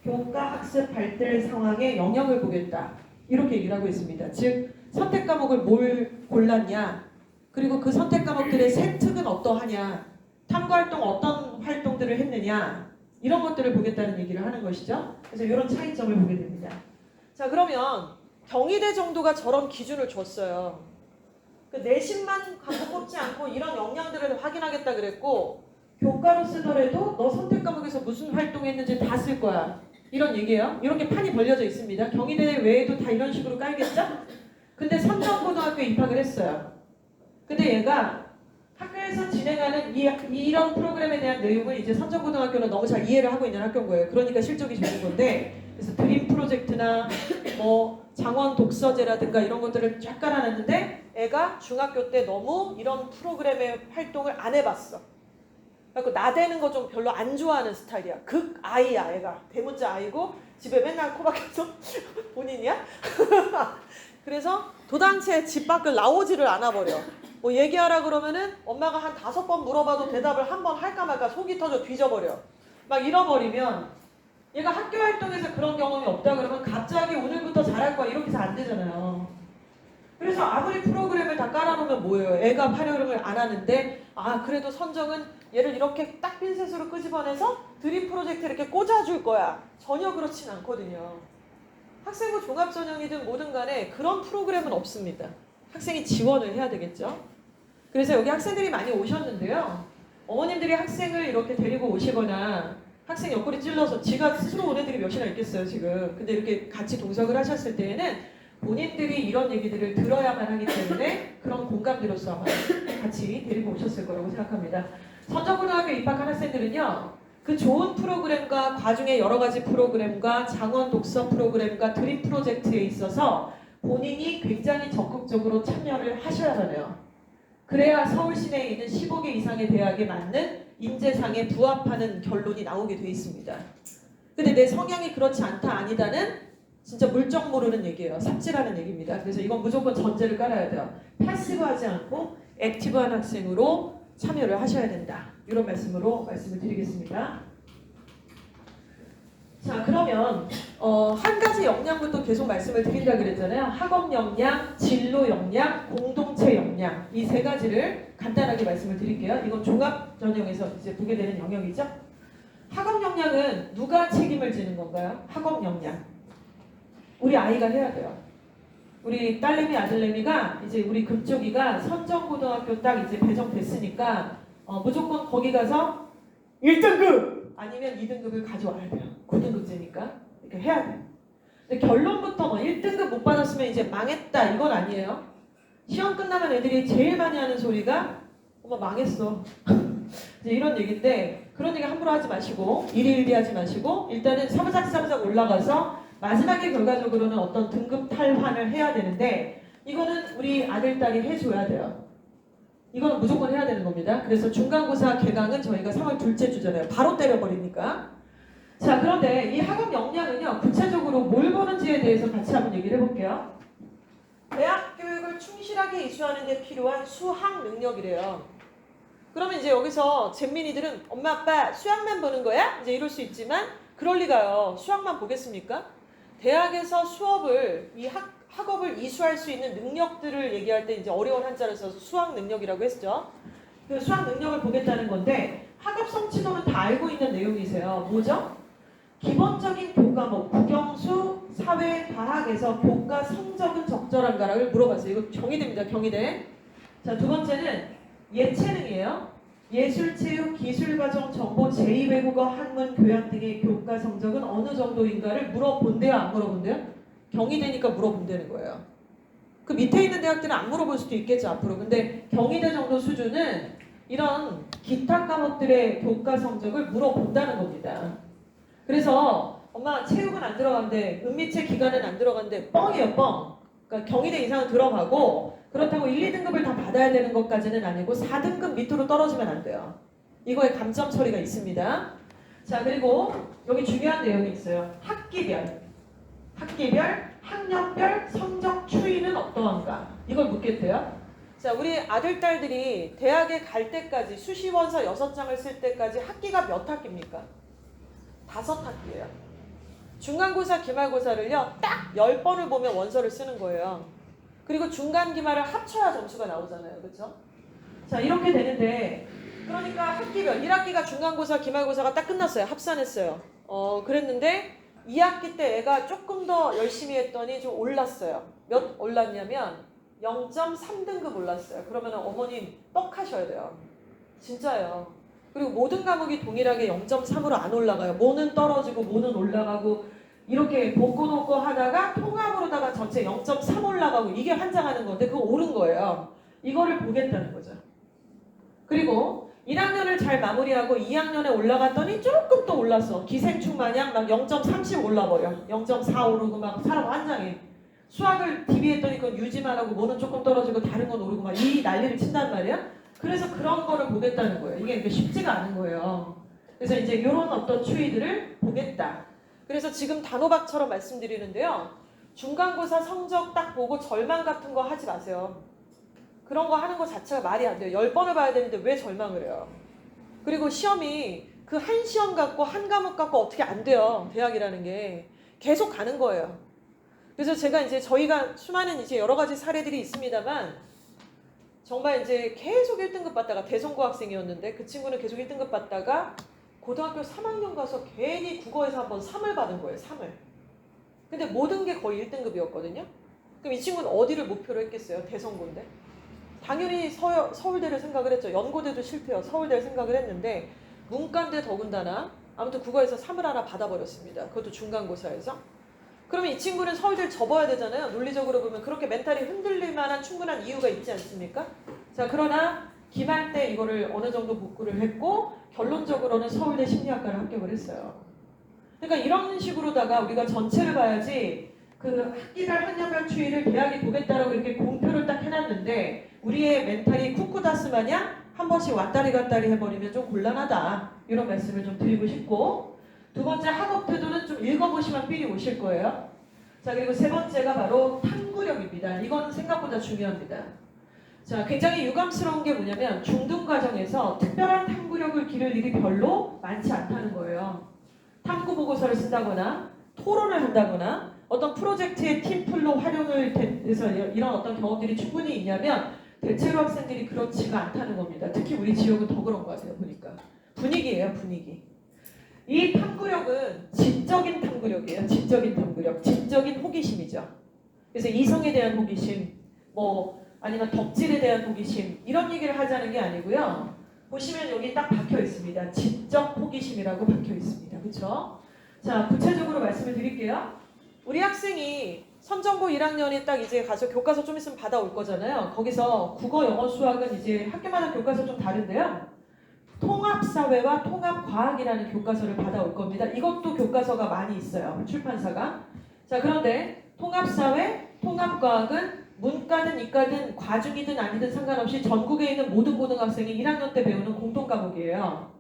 교과 학습 발달 상황의 영역을 보겠다. 이렇게 얘기를 하고 있습니다. 즉 선택 과목을 뭘 골랐냐, 그리고 그 선택 과목들의 세특은 어떠하냐, 탐구활동 어떤 활동들을 했느냐, 이런 것들을 보겠다는 얘기를 하는 것이죠. 그래서 이런 차이점을 보게 됩니다. 자, 그러면 경희대 정도가 저런 기준을 줬어요. 그 내신만 갖고 뽑지 않고 이런 역량들을 확인하겠다 그랬고 교과로 쓰더라도 너 선택 과목에서 무슨 활동했는지 다 쓸 거야. 이런 얘기예요. 이렇게 판이 벌려져 있습니다. 경희대 외에도 다 이런 식으로 깔겠죠? 근데 선정고등학교에 입학을 했어요. 근데 얘가 학교에서 진행하는 이런 프로그램에 대한 내용을 이제 선정고등학교는 너무 잘 이해를 하고 있는 학교인 거예요. 그러니까 실적이 좋은 건데 그래서 드림 프로젝트나 뭐 장원 독서제라든가 이런 것들을 쫙 깔아놨는데 애가 중학교 때 너무 이런 프로그램의 활동을 안 해봤어. 그래서 나대는 거 좀 별로 안 좋아하는 스타일이야. 극 아이야 애가. 대문자 아이고 집에 맨날 코박혀서 본인이야? 그래서 도당체 집 밖을 나오지를 않아 버려. 뭐 얘기하라 그러면은 엄마가 한 5번 물어봐도 대답을 한 번 할까 말까 속이 터져 뒤져버려. 막 잃어버리면 얘가 학교 활동에서 그런 경험이 없다 그러면 갑자기 오늘부터 잘할 거야 이렇게 해서 안 되잖아요. 그래서 아무리 프로그램을 다 깔아놓으면 뭐예요? 애가 활용을 안 하는데 그래도 선정은 얘를 이렇게 딱 핀셋으로 끄집어내서 드림 프로젝트에 이렇게 꽂아줄 거야. 전혀 그렇진 않거든요. 학생부 종합전형이든 뭐든 간에 그런 프로그램은 없습니다. 학생이 지원을 해야 되겠죠. 그래서 여기 학생들이 많이 오셨는데요. 어머님들이 학생을 이렇게 데리고 오시거나 학생 옆구리 찔러서 지가 스스로 온 애들이 몇이나 있겠어요 지금. 근데 이렇게 같이 동석을 하셨을 때에는 본인들이 이런 얘기들을 들어야만 하기 때문에 그런 공감대로서 아마 같이 데리고 오셨을 거라고 생각합니다. 선정고등학교 입학한 학생들은요. 그 좋은 프로그램과 과중에 여러 가지 프로그램과 장원 독서 프로그램과 드림 프로젝트에 있어서 본인이 굉장히 적극적으로 참여를 하셔야 하네요. 그래야 서울 시내에 있는 15개 이상의 대학에 맞는 인재상에 부합하는 결론이 나오게 돼 있습니다. 근데 내 성향이 그렇지 않다 아니다는 진짜 물정 모르는 얘기예요. 삽질하는 얘기입니다. 그래서 이건 무조건 전제를 깔아야 돼요. 패시브하지 않고 액티브한 학생으로 참여를 하셔야 된다. 이런 말씀으로 말씀을 드리겠습니다. 자, 그러면 한 가지 역량부터 계속 말씀을 드린다 그랬잖아요. 학업 역량, 진로 역량, 공동체 역량 이 세 가지를 간단하게 말씀을 드릴게요. 이건 종합 전형에서 이제 보게 되는 영역이죠. 학업 역량은 누가 책임을 지는 건가요? 학업 역량. 우리 아이가 해야 돼요. 우리 딸내미 아들내미가 이제 우리 금쪽이가 선정고등학교 딱 이제 배정됐으니까 무조건 거기 가서 1등급 아니면 2등급을 가져와야 돼요. 9등급제니까 이렇게 해야 돼요. 근데 결론부터 1등급 못 받았으면 이제 망했다 이건 아니에요. 시험 끝나면 애들이 제일 많이 하는 소리가 엄마 망했어. 이제 이런 얘기인데 그런 얘기 함부로 하지 마시고 일희일비하지 마시고 일단은 사부작 올라가서 마지막에 결과적으로는 어떤 등급 탈환을 해야 되는데 이거는 우리 아들, 딸이 해줘야 돼요. 이거는 무조건 해야 되는 겁니다. 그래서 중간고사 개강은 저희가 3월 둘째 주잖아요. 바로 때려버리니까. 자, 그런데 이 학업 역량은요. 구체적으로 뭘 보는지에 대해서 같이 한번 얘기를 해볼게요. 대학 교육을 충실하게 이수하는 데 필요한 수학 능력이래요. 그러면 이제 여기서 잼민이들은 엄마 아빠 수학만 보는 거야? 이제 이럴 수 있지만 그럴 리가요. 수학만 보겠습니까? 대학에서 수업을 학업을 이수할 수 있는 능력들을 얘기할 때 이제 어려운 한자를 써서 수학 능력이라고 했죠. 그 수학 능력을 보겠다는 건데 학업 성취도는 다 알고 있는 내용이세요. 뭐죠? 기본적인 교과목 국영수, 사회 과학에서 교과 성적은 적절한가를 물어봤어요. 이거 경희대입니다. 경희대. 자, 두 번째는 예체능이에요. 예술, 체육, 기술과정, 정보, 제2외국어, 한문, 교양 등의 교과 성적은 어느 정도인가를 물어본대요? 안 물어본대요? 경희대니까 물어본다는 거예요. 그 밑에 있는 대학들은 안 물어볼 수도 있겠죠, 앞으로. 근데 경희대 정도 수준은 이런 기타 과목들의 교과 성적을 물어본다는 겁니다. 그래서 엄마 체육은 안 들어간대, 은미체 기간은 안 들어간대, 뻥이에요, 뻥. 그러니까 경희대 이상은 들어가고 그렇다고 1, 2등급을 다 받아야 되는 것까지는 아니고 4등급 밑으로 떨어지면 안 돼요. 이거에 감점 처리가 있습니다. 자, 그리고 여기 중요한 내용이 있어요. 학기별, 학년별 성적 추이는 어떠한가? 이걸 묻겠대요. 자, 우리 아들, 딸들이 대학에 갈 때까지 수시원서 6장을 쓸 때까지 학기가 몇 학기입니까? 5학기예요. 중간고사, 기말고사를요, 딱 10번을 보면 원서를 쓰는 거예요. 그리고 중간, 기말을 합쳐야 점수가 나오잖아요. 그렇죠? 자, 이렇게 되는데, 그러니까 학기별, 1학기가 중간고사, 기말고사가 딱 끝났어요. 합산했어요. 그랬는데 2학기 때 애가 조금 더 열심히 했더니 좀 올랐어요. 몇 올랐냐면 0.3등급 올랐어요. 그러면 어머님 뻑하셔야 돼요. 진짜예요. 그리고 모든 과목이 동일하게 0.3으로 안 올라가요. 뭐는 떨어지고 뭐는 올라가고 이렇게 복고 하다가 통합으로다가 전체 0.3 올라가고 이게 환장하는 건데 그거 옳은 거예요. 이거를 보겠다는 거죠. 그리고 1학년을 잘 마무리하고 2학년에 올라갔더니 조금 또 올랐어. 기생충 마냥 막 0.30 올라버려. 0.4 오르고 막 사람 환장해. 수학을 DB했더니 그건 유지만 하고 뭐는 조금 떨어지고 다른 건 오르고 막 이 난리를 친단 말이야. 그래서 그런 거를 보겠다는 거예요. 이게 이렇게 쉽지가 않은 거예요. 그래서 이제 이런 어떤 추이들을 보겠다. 그래서 지금 단호박처럼 말씀드리는데요. 중간고사 성적 딱 보고 절망 같은 거 하지 마세요. 그런 거 하는 거 자체가 말이 안 돼요. 10번을 봐야 되는데 왜 절망을 해요? 그리고 시험이 그 한 시험 갖고 한 과목 갖고 어떻게 안 돼요. 대학이라는 게. 계속 가는 거예요. 그래서 제가 이제 저희가 수많은 이제 여러 가지 사례들이 있습니다만 정말 이제 계속 1등급 받다가 대성고 학생이었는데 그 친구는 계속 1등급 받다가 고등학교 3학년 가서 괜히 국어에서 한번 3을 받은 거예요. 3을. 근데 모든 게 거의 1등급이었거든요. 그럼 이 친구는 어디를 목표로 했겠어요? 대성고인데. 당연히 서울대를 생각을 했죠. 연고대도 실패요. 서울대를 생각을 했는데 문과인데 더군다나 아무튼 국어에서 3을 하나 받아버렸습니다. 그것도 중간고사에서. 그러면 이 친구는 서울대를 접어야 되잖아요. 논리적으로 보면 그렇게 멘탈이 흔들릴 만한 충분한 이유가 있지 않습니까? 자, 그러나 기말 때 이거를 어느 정도 복구를 했고 결론적으로는 서울대 심리학과를 합격을 했어요. 그러니까 이런 식으로다가 우리가 전체를 봐야지 그 학기별 학년별 추이를 대학이 보겠다라고 이렇게 공표를 딱 해놨는데 우리의 멘탈이 쿠쿠다스 마냥 한 번씩 왔다리 갔다리 해버리면 좀 곤란하다. 이런 말씀을 좀 드리고 싶고 두 번째 학업 태도는 좀 읽어보시면 삘이 오실 거예요. 자, 그리고 세 번째가 바로 탐구력입니다. 이건 생각보다 중요합니다. 자, 굉장히 유감스러운 게 뭐냐면 중등 과정에서 특별한 탐구력을 기를 일이 별로 많지 않다는 거예요. 탐구 보고서를 쓴다거나 토론을 한다거나 어떤 프로젝트의 팀플로 활용을 해서 이런 어떤 경험들이 충분히 있냐면 대체로 학생들이 그렇지가 않다는 겁니다. 특히 우리 지역은 더 그런 것 같아요. 보니까. 분위기예요. 분위기. 이 탐구력은 지적인 탐구력이에요. 지적인 탐구력. 지적인 호기심이죠. 그래서 이성에 대한 호기심, 아니면 덕질에 대한 호기심 이런 얘기를 하자는 게 아니고요. 보시면 여기 딱 박혀 있습니다. 지적 호기심이라고 박혀 있습니다. 그렇죠? 자, 구체적으로 말씀을 드릴게요. 우리 학생이 선정고 1학년에 딱 이제 가서 교과서 좀 있으면 받아올 거잖아요. 거기서 국어, 영어, 수학은 이제 학교마다 교과서 좀 다른데요. 통합사회와 통합과학이라는 교과서를 받아올 겁니다. 이것도 교과서가 많이 있어요. 출판사가. 자, 그런데 통합사회, 통합과학은 문과든 이과든 과중이든 아니든 상관없이 전국에 있는 모든 고등학생이 1학년 때 배우는 공통과목이에요.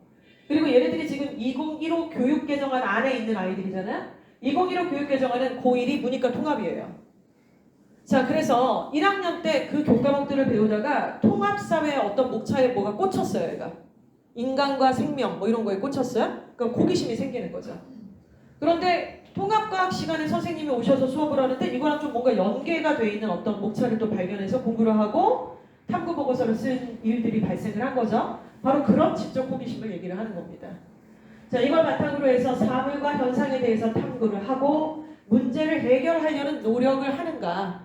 그리고 얘네들이 지금 2015 교육개정안 안에 있는 아이들이잖아요. 2015 교육개정안은 고1이 문이과 통합이에요. 자, 그래서 1학년 때 그 교과목들을 배우다가 통합사회의 어떤 목차에 뭐가 꽂혔어요, 얘가. 인간과 생명 이런 거에 꽂혔어요. 그럼 호기심이 생기는 거죠. 그런데 통합과학 시간에 선생님이 오셔서 수업을 하는데 이거랑 좀 뭔가 연계가 돼 있는 어떤 목차를 또 발견해서 공부를 하고 탐구 보고서를 쓴 일들이 발생을 한 거죠. 바로 그런 지적 호기심을 얘기를 하는 겁니다. 자, 이걸 바탕으로 해서 사물과 현상에 대해서 탐구를 하고 문제를 해결하려는 노력을 하는가?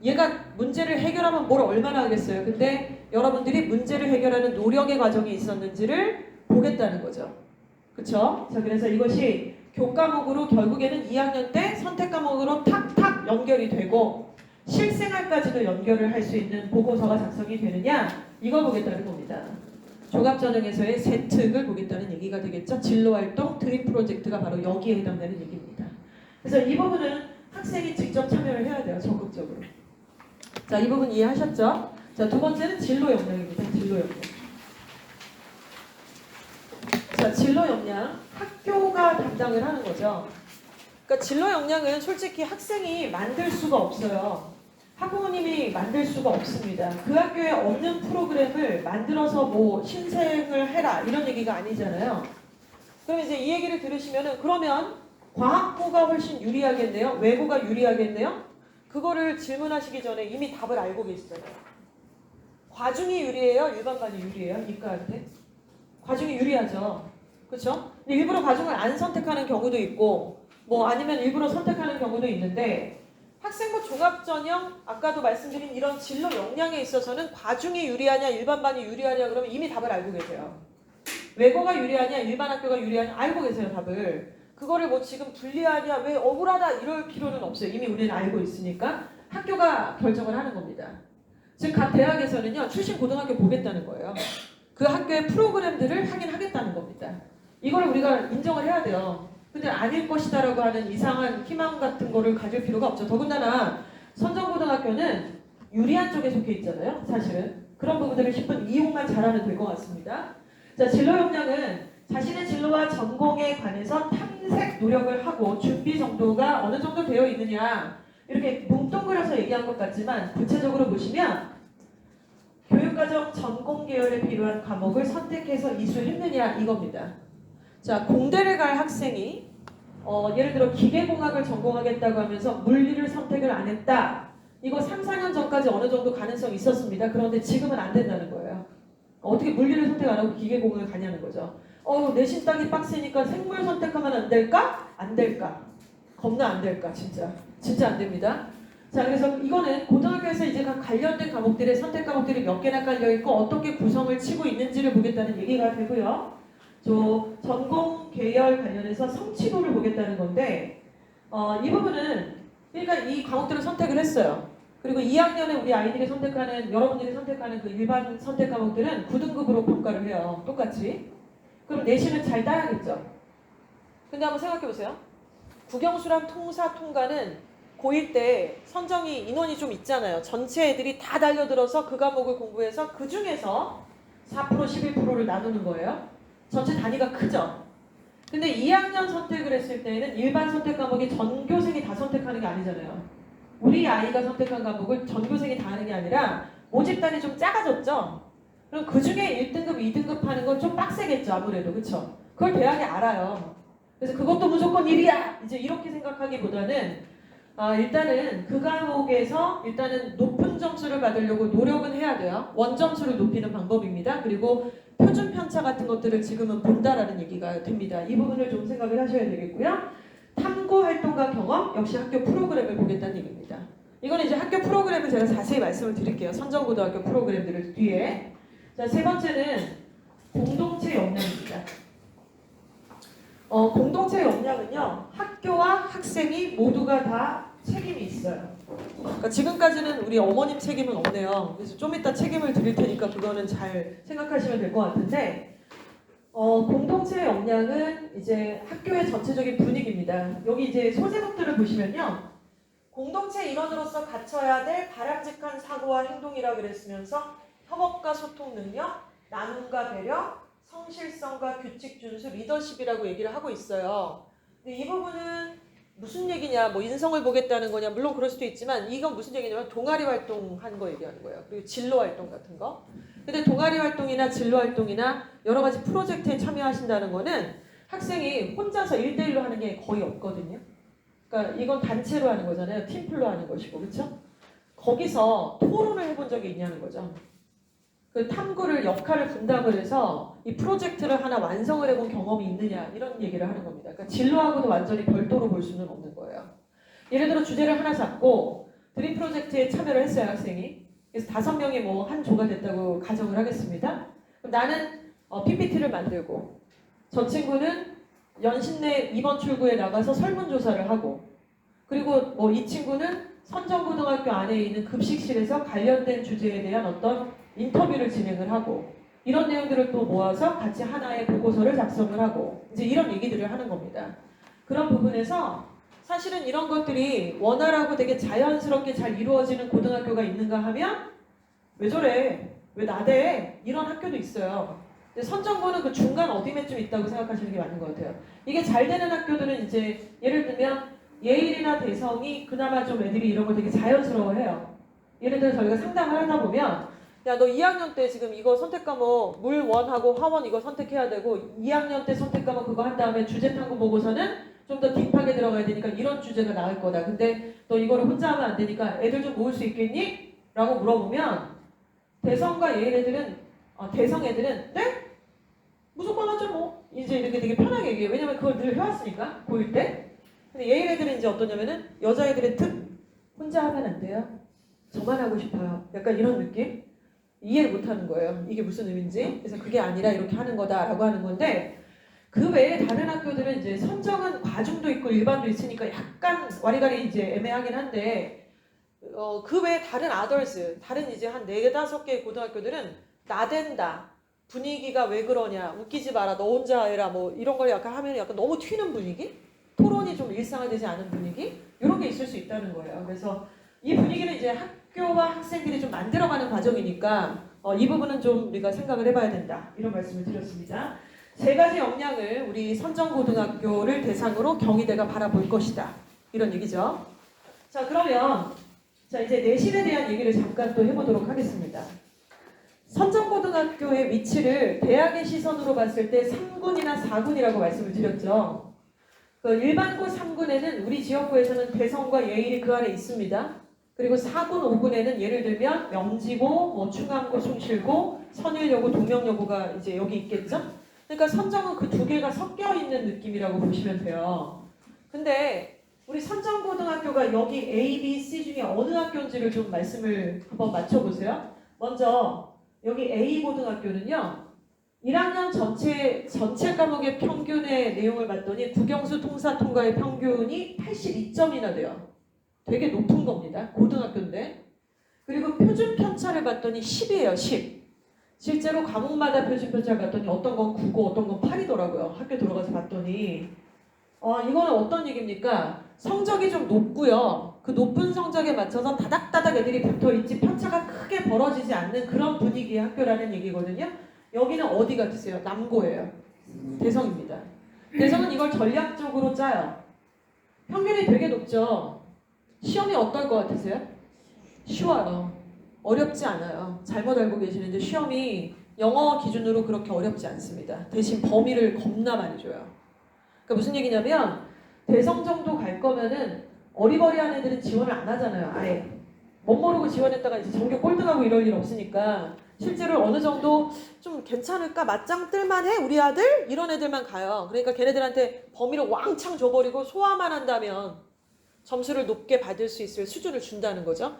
얘가 문제를 해결하면 뭘 얼마나 하겠어요. 근데 여러분들이 문제를 해결하는 노력의 과정이 있었는지를 보겠다는 거죠. 그쵸? 자, 그래서 이것이 교과목으로 결국에는 2학년 때 선택 과목으로 탁탁 연결이 되고 실생활까지도 연결을 할 수 있는 보고서가 작성이 되느냐? 이걸 보겠다는 겁니다. 종합전형에서의 세특을 보겠다는 얘기가 되겠죠. 진로활동, 드림 프로젝트가 바로 여기에 해당되는 얘기입니다. 그래서 이 부분은 학생이 직접 참여를 해야 돼요. 적극적으로. 자, 이 부분 이해하셨죠? 자, 두 번째는 진로 역량입니다. 진로 역량. 자, 진로 역량. 학교가 담당을 하는 거죠. 그러니까 진로 역량은 솔직히 학생이 만들 수가 없어요. 학부모님이 만들 수가 없습니다. 그 학교에 없는 프로그램을 만들어서 뭐 신생을 해라 이런 얘기가 아니잖아요. 그럼 이제 이 얘기를 들으시면은 그러면 과학고가 훨씬 유리하겠네요? 외고가 유리하겠네요? 그거를 질문하시기 전에 이미 답을 알고 계시잖아요. 과중이 유리해요? 일반반이 유리해요? 이과한테? 과중이 유리하죠. 그렇죠? 근데 일부러 과중을 안 선택하는 경우도 있고 뭐 아니면 일부러 선택하는 경우도 있는데 학생부 종합전형 아까도 말씀드린 이런 진로 역량에 있어서는 과중이 유리하냐 일반반이 유리하냐 그러면 이미 답을 알고 계세요. 외고가 유리하냐 일반 학교가 유리하냐 알고 계세요 답을. 그거를 뭐 지금 불리하냐 왜 억울하다 이럴 필요는 없어요. 이미 우리는 알고 있으니까 학교가 결정을 하는 겁니다. 즉 각 대학에서는요 출신 고등학교 보겠다는 거예요. 그 학교의 프로그램들을 확인하겠다는 겁니다. 이걸 우리가 인정을 해야 돼요. 근데 아닐 것이다라고 하는 이상한 희망 같은 거를 가질 필요가 없죠. 더군다나 선정고등학교는 유리한 쪽에 속해 있잖아요. 사실은. 그런 부분들을 10분 이용만 잘하면 될 것 같습니다. 자, 진로 역량은 자신의 진로와 전공에 관해서 탐색 노력을 하고 준비 정도가 어느 정도 되어 있느냐 이렇게 뭉뚱그려서 얘기한 것 같지만 구체적으로 보시면 교육과정 전공 계열에 필요한 과목을 선택해서 이수했느냐 이겁니다. 자, 공대를 갈 학생이 예를 들어 기계공학을 전공하겠다고 하면서 물리를 선택을 안 했다. 이거 3, 4년 전까지 어느 정도 가능성이 있었습니다. 그런데 지금은 안 된다는 거예요. 어떻게 물리를 선택 안 하고 기계공학을 가냐는 거죠. 내신 따기 빡세니까 생물 선택하면 안 될까? 안 될까? 겁나 안 될까? 진짜 안 됩니다. 자, 그래서 이거는 고등학교에서 이제 각 관련된 과목들의 선택 과목들이 몇 개나 깔려있고 어떻게 구성을 치고 있는지를 보겠다는 얘기가 되고요. 전공 계열 관련해서 성취도를 보겠다는 건데 이 부분은 그러니까 이 과목들을 선택을 했어요. 그리고 2학년에 우리 아이들이 선택하는 여러분들이 선택하는 그 일반 선택 과목들은 9등급으로 평가를 해요. 똑같이. 그럼 내신을 잘 따야겠죠. 근데 한번 생각해 보세요. 국영수랑 통사 통과는 고1 때 선정이 인원이 좀 있잖아요. 전체 애들이 다 달려들어서 그 과목을 공부해서 그 중에서 4% 11%를 나누는 거예요. 전체 단위가 크죠. 근데 2학년 선택을 했을 때는 일반 선택 과목이 전교생이 다 선택하는 게 아니잖아요. 우리 아이가 선택한 과목을 전교생이 다 하는 게 아니라 모집단이 좀 작아졌죠. 그럼 그 중에 1등급, 2등급 하는 건 좀 빡세겠죠. 아무래도. 그쵸? 그걸 대학이 알아요. 그래서 그것도 무조건 1이야! 이제 이렇게 생각하기보다는 일단은 그 과목에서 일단은 높은 점수를 받으려고 노력은 해야 돼요. 원점수를 높이는 방법입니다. 그리고 표준 편차 같은 것들을 지금은 본다라는 얘기가 됩니다. 이 부분을 좀 생각을 하셔야 되겠고요. 탐구 활동과 경험 역시 학교 프로그램을 보겠다는 얘기입니다. 이거는 이제 학교 프로그램을 제가 자세히 말씀을 드릴게요. 선정고등학교 프로그램들을 뒤에. 자, 세 번째는 공동체 역량입니다. 공동체 역량은요, 학교와 학생이 모두가 다 책임이 있어요. 그러니까 지금까지는 우리 어머님 책임은 없네요. 그래서 좀 이따 책임을 드릴 테니까 그거는 잘 생각하시면 될 것 같은데, 공동체 역량은 이제 학교의 전체적인 분위기입니다. 여기 이제 소제목들을 보시면요, 공동체 일원으로서 갖춰야 될 바람직한 사고와 행동이라 그랬으면서 협업과 소통 능력, 나눔과 배려, 성실성과 규칙 준수, 리더십이라고 얘기를 하고 있어요. 근데 이 부분은 무슨 얘기냐, 뭐 인성을 보겠다는 거냐, 물론 그럴 수도 있지만 이건 무슨 얘기냐면 동아리 활동하는 거 얘기하는 거예요. 그리고 진로 활동 같은 거. 근데 동아리 활동이나 진로 활동이나 여러 가지 프로젝트에 참여하신다는 거는 학생이 혼자서 1대1로 하는 게 거의 없거든요. 그러니까 이건 단체로 하는 거잖아요. 팀플로 하는 것이고, 그렇죠? 거기서 토론을 해본 적이 있냐는 거죠. 그 탐구를 역할을 분담을 해서 이 프로젝트를 하나 완성을 해본 경험이 있느냐 이런 얘기를 하는 겁니다. 그러니까 진로하고도 완전히 별도로 볼 수는 없는 거예요. 예를 들어 주제를 하나 잡고 드림 프로젝트에 참여를 했어요, 학생이. 그래서 5명이 뭐 한 조가 됐다고 가정을 하겠습니다. 그럼 나는 PPT를 만들고 저 친구는 연신내 이번 출구에 나가서 설문조사를 하고 그리고 뭐 이 친구는 선정고등학교 안에 있는 급식실에서 관련된 주제에 대한 어떤 인터뷰를 진행을 하고 이런 내용들을 또 모아서 같이 하나의 보고서를 작성을 하고 이제 이런 얘기들을 하는 겁니다. 그런 부분에서 사실은 이런 것들이 원활하고 되게 자연스럽게 잘 이루어지는 고등학교가 있는가 하면 왜 저래? 왜 나대? 이런 학교도 있어요. 근데 선정고는 그 중간 어디쯤 있다고 생각하시는 게 맞는 것 같아요. 이게 잘 되는 학교들은 이제 예를 들면 예일이나 대성이 그나마 좀 애들이 이런 걸 되게 자연스러워해요. 예를 들어 저희가 상담을 하다 보면 야, 너 2학년 때 지금 이거 선택 과목 물 원하고 화원 이거 선택해야 되고 2학년 때 선택 과목 그거 한 다음에 주제 탐구 보고서는 좀 더 딥하게 들어가야 되니까 이런 주제가 나을 거다. 근데 너 이거를 혼자 하면 안 되니까 애들 좀 모을 수 있겠니? 라고 물어보면 대성과 예일 애들은 대성 애들은 네? 무조건 하죠 뭐. 이제 이렇게 되게 편하게 얘기해요. 왜냐면 그걸 늘 해왔으니까 고일 때. 근데 예일 애들은 이제 어떠냐면은 여자애들의 특 혼자 하면 안 돼요. 저만 하고 싶어요. 약간 이런 느낌? 이해를 못 하는 거예요. 이게 무슨 의미인지. 그래서 그게 아니라 이렇게 하는 거다라고 하는 건데 그 외에 다른 학교들은 이제 선정은 과중도 있고 일반도 있으니까 약간 와리가리 이제 애매하긴 한데 그 외에 다른 아더스, 다른 이제 한 4-5개의 고등학교들은 나댄다. 분위기가 왜 그러냐. 웃기지 마라. 너 혼자 해라. 뭐 이런 걸 약간 하면 약간 너무 튀는 분위기? 토론이 좀 일상화되지 않은 분위기? 이런 게 있을 수 있다는 거예요. 그래서 이 분위기는 이제 학교와 학생들이 좀 만들어가는 과정이니까 이 부분은 좀 우리가 생각을 해봐야 된다. 이런 말씀을 드렸습니다. 3가지 역량을 우리 선정고등학교를 대상으로 경희대가 바라볼 것이다. 이런 얘기죠. 자, 그러면 이제 내신에 대한 얘기를 잠깐 또 해보도록 하겠습니다. 선정고등학교의 위치를 대학의 시선으로 봤을 때 3군이나 4군이라고 말씀을 드렸죠. 그 일반고 3군에는 우리 지역구에서는 대성과 예일이 그 안에 있습니다. 그리고 4군, 5군에는 예를 들면 명지고, 뭐 충암고, 숭실고, 선일여고, 동명여고가 이제 여기 있겠죠? 그러니까 선정은 그 2개가 섞여 있는 느낌이라고 보시면 돼요. 근데 우리 선정고등학교가 여기 A, B, C 중에 어느 학교인지를 좀 말씀을 한번 맞춰보세요. 먼저 여기 A 고등학교는요. 1학년 전체 과목의 평균의 내용을 봤더니 국영수 통사 통과의 평균이 82점이나 돼요. 되게 높은 겁니다. 고등학교인데. 그리고 표준 편차를 봤더니 10이에요. 10. 실제로 과목마다 표준 편차를 봤더니 어떤 건 9고 어떤 건 8이더라고요. 학교 들어가서 봤더니. 이거는 어떤 얘기입니까? 성적이 좀 높고요. 그 높은 성적에 맞춰서 다닥다닥 애들이 붙어있지 편차가 크게 벌어지지 않는 그런 분위기의 학교라는 얘기거든요. 여기는 어디 같으세요? 남고예요. 대성입니다. 대성은 이걸 전략적으로 짜요. 평균이 되게 높죠. 시험이 어떨 것 같으세요? 쉬워요. 어렵지 않아요. 잘못 알고 계시는데 시험이 영어 기준으로 그렇게 어렵지 않습니다. 대신 범위를 겁나 많이 줘요. 그러니까 무슨 얘기냐면 대성 정도 갈 거면은 어리버리한 애들은 지원을 안 하잖아요. 아예. 못 모르고 지원했다가 이제 전교 꼴등하고 이럴 일 없으니까 실제로 어느 정도 좀 괜찮을까? 맞짱 뜰만해? 우리 아들? 이런 애들만 가요. 그러니까 걔네들한테 범위를 왕창 줘버리고 소화만 한다면 점수를 높게 받을 수 있을 수준을 준다는 거죠.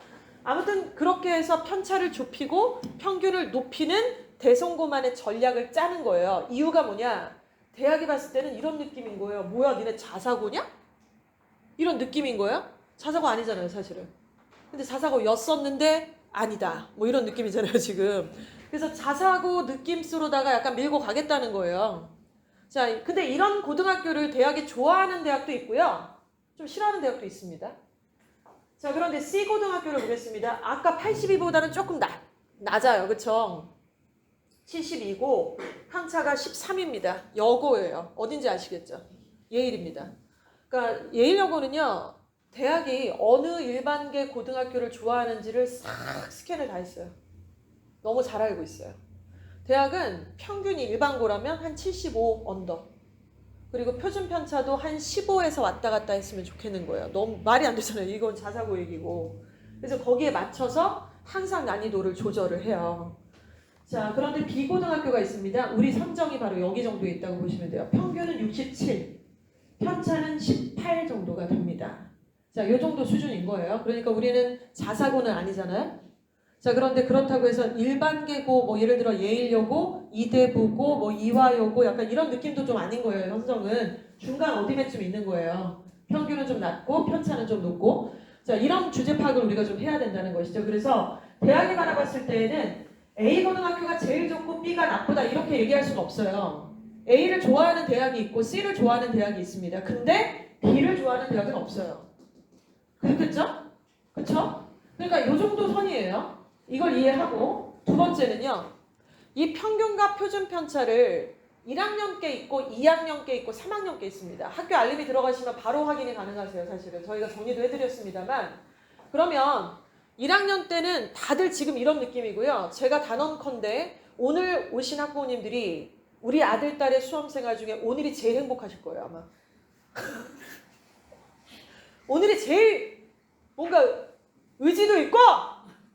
아무튼 그렇게 해서 편차를 좁히고 평균을 높이는 대성고만의 전략을 짜는 거예요. 이유가 뭐냐? 대학이 봤을 때는 이런 느낌인 거예요. 뭐야, 니네 자사고냐? 이런 느낌인 거예요. 자사고 아니잖아요, 사실은. 근데 자사고였었는데 아니다. 뭐 이런 느낌이잖아요, 지금. 그래서 자사고 느낌으로다가 약간 밀고 가겠다는 거예요. 자, 근데 이런 고등학교를 대학이 좋아하는 대학도 있고요. 좀 싫어하는 대학도 있습니다. 자, 그런데 C고등학교를 보겠습니다. 아까 82보다는 조금 낮아요. 그쵸? 72고 편차가 13입니다. 여고예요. 어딘지 아시겠죠? 예일입니다. 그러니까 예일여고는요. 대학이 어느 일반계 고등학교를 좋아하는지를 싹 스캔을 다 했어요. 너무 잘 알고 있어요. 대학은 평균이 일반고라면 한 75 언더. 그리고 표준 편차도 한 15에서 왔다 갔다 했으면 좋겠는 거예요. 너무 말이 안 되잖아요. 이건 자사고 얘기고. 그래서 거기에 맞춰서 항상 난이도를 조절을 해요. 자, 그런데 B고등학교가 있습니다. 우리 선정이 바로 여기 정도에 있다고 보시면 돼요. 평균은 67, 편차는 18 정도가 됩니다. 자, 요 정도 수준인 거예요. 그러니까 우리는 자사고는 아니잖아요. 자, 그런데 그렇다고 해서 일반계고, 뭐 예를 들어 예일여고, 이대부고, 뭐 이화여고 약간 이런 느낌도 좀 아닌 거예요. 현성은 중간 어디쯤 있는 거예요. 평균은 좀 낮고 편차는 좀 높고. 자, 이런 주제 파악을 우리가 좀 해야 된다는 것이죠. 그래서 대학에 바라봤을 때에는 A 고등학교가 제일 좋고 B가 나쁘다 이렇게 얘기할 수는 없어요. A를 좋아하는 대학이 있고 C를 좋아하는 대학이 있습니다. 근데 B를 좋아하는 대학은 없어요. 그렇겠죠? 그쵸? 그러니까 이 정도 선이에요. 이걸 이해하고 두 번째는요. 이 평균과 표준 편차를 1학년 께 있고 2학년 께 있고 3학년 께 있습니다. 학교 알림이 들어가시면 바로 확인이 가능하세요. 사실은 저희가 정리도 해드렸습니다만 그러면 1학년 때는 다들 지금 이런 느낌이고요. 제가 단언컨대 오늘 오신 학부모님들이 우리 아들, 딸의 수험생활 중에 오늘이 제일 행복하실 거예요. 아마. 오늘이 제일 뭔가 의지도 있고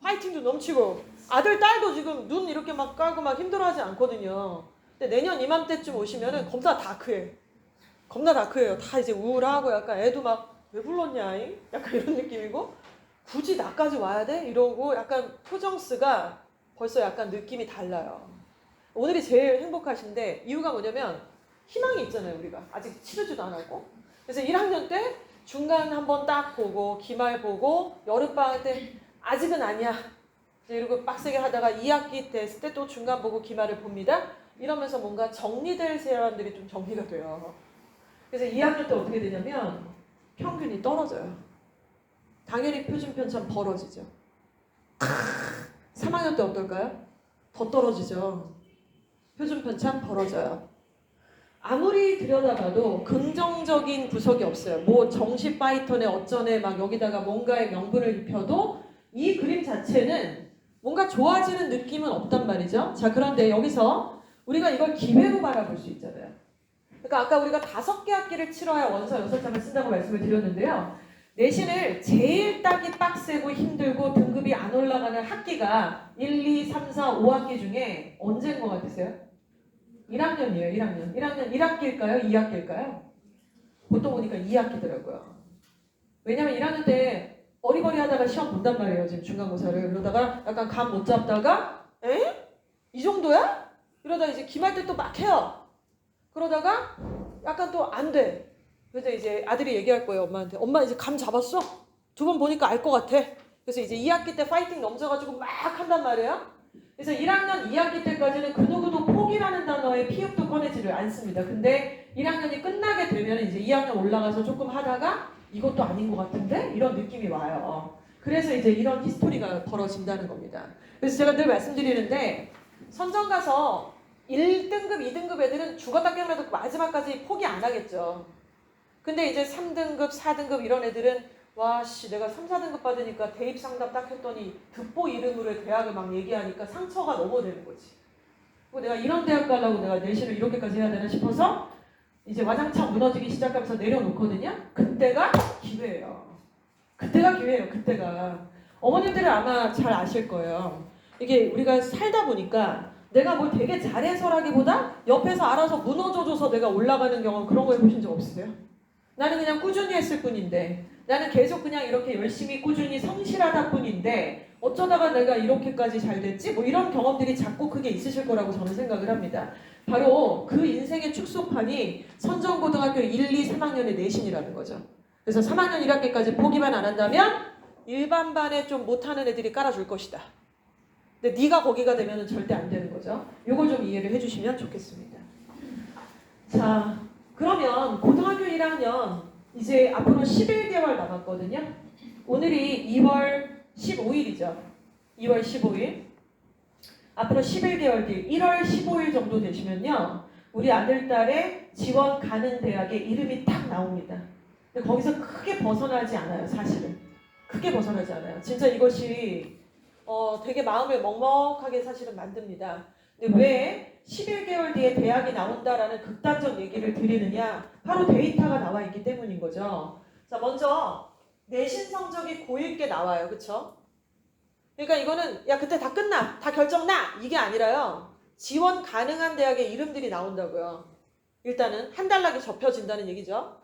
화이팅도 넘치고 아들, 딸도 지금 눈 이렇게 막 깔고 막 힘들어하지 않거든요. 근데 내년 이맘때쯤 오시면은 겁나 다크해. 겁나 다크해요. 다 이제 우울하고 약간 애도 막 왜 불렀냐 잉? 약간 이런 느낌이고 굳이 나까지 와야 돼? 이러고 약간 표정스가 벌써 약간 느낌이 달라요. 오늘이 제일 행복하신데 이유가 뭐냐면 희망이 있잖아요. 우리가 아직 치르지도 않았고 그래서 1학년 때 중간 한번 딱 보고 기말 보고 여름방학 때 아직은 아니야 이러고 빡세게 하다가 2학기 됐을 때 또 중간 보고 기말을 봅니다. 이러면서 뭔가 정리될 사람들이 좀 정리가 돼요. 그래서 2학년 때 어떻게 되냐면 평균이 떨어져요. 당연히 표준 편차 벌어지죠. 3학년 때 어떨까요? 더 떨어지죠. 표준 편차 벌어져요. 아무리 들여다봐도 긍정적인 구석이 없어요. 뭐 정시 파이턴에 어쩌네 막 여기다가 뭔가의 명분을 입혀도 이 그림 자체는 뭔가 좋아지는 느낌은 없단 말이죠. 자, 그런데 여기서 우리가 이걸 기회로 바라볼 수 있잖아요. 그러니까 아까 우리가 5개 학기를 치러야 원서 6장을 쓴다고 말씀을 드렸는데요. 내신을 제일 따기 빡세고 힘들고 등급이 안 올라가는 학기가 1, 2, 3, 4, 5학기 중에 언제인 것 같으세요? 1학년이에요. 1학년. 1학년 1학기일까요? 2학기일까요? 보통 보니까 2학기더라고요. 왜냐면 1학년 때 어리버리 하다가 시험 본단 말이에요. 지금 중간고사를. 그러다가 약간 감 못 잡다가 에? 이 정도야? 이러다 이제 기말 때 또 막 해요. 그러다가 약간 또 안 돼. 그래서 이제 아들이 얘기할 거예요. 엄마한테. 엄마 이제 감 잡았어? 2번 보니까 알 것 같아. 그래서 이제 2학기 때 파이팅 넘쳐가지고 막 한단 말이에요. 그래서 1학년 2학기 때까지는 그 누구도 포기라는 단어에 피읍도 꺼내지를 않습니다. 근데 1학년이 끝나게 되면 이제 2학년 올라가서 조금 하다가 이것도 아닌 것 같은데? 이런 느낌이 와요. 그래서 이제 이런 히스토리가 벌어진다는 겁니다. 그래서 제가 늘 말씀드리는데 선정 가서 1등급, 2등급 애들은 죽었다 깨어나도 마지막까지 포기 안 하겠죠. 근데 이제 3등급, 4등급 이런 애들은 와씨 내가 3, 4등급 받으니까 대입 상담 딱 했더니 듣보 이름으로 대학을 막 얘기하니까 상처가 너무 되는 거지. 그리고 내가 이런 대학 가려고 내가 내신을 이렇게까지 해야 되나 싶어서 이제 와장창 무너지기 시작하면서 내려놓거든요. 그때가 기회예요. 그때가 기회예요. 그때가. 어머님들은 아마 잘 아실 거예요. 이게 우리가 살다 보니까 내가 뭘 되게 잘해서라기보다 옆에서 알아서 무너져줘서 내가 올라가는 경험 그런 거 해보신 적 없으세요? 나는 그냥 꾸준히 했을 뿐인데 나는 계속 그냥 이렇게 열심히 꾸준히 성실하다 뿐인데 어쩌다가 내가 이렇게까지 잘 됐지? 뭐 이런 경험들이 작고 크게 있으실 거라고 저는 생각을 합니다. 바로 그 인생의 축소판이 선정고등학교 1, 2, 3학년의 내신이라는 거죠. 그래서 3학년 1학기까지 포기만 안 한다면 일반반에 좀 못하는 애들이 깔아줄 것이다. 근데 네가 거기가 되면 절대 안 되는 거죠. 요걸 좀 이해를 해주시면 좋겠습니다. 자, 그러면 고등학교 1학년 이제 앞으로 11개월 남았거든요. 오늘이 2월 15일이죠. 2월 15일. 앞으로 11개월 뒤 1월 15일 정도 되시면요. 우리 아들, 딸의 지원 가는 대학의 이름이 딱 나옵니다. 근데 거기서 크게 벗어나지 않아요. 사실은. 크게 벗어나지 않아요. 진짜 이것이 되게 마음을 먹먹하게 사실은 만듭니다. 근데 왜 11개월 뒤에 대학이 나온다라는 극단적 얘기를 드리느냐? 바로 데이터가 나와 있기 때문인 거죠. 자, 먼저 내신 성적이 고1 게 나와요. 그쵸? 그러니까 이거는 야 그때 다 끝나, 다 결정 나 이게 아니라요. 지원 가능한 대학의 이름들이 나온다고요. 일단은 한 달락이 접혀진다는 얘기죠.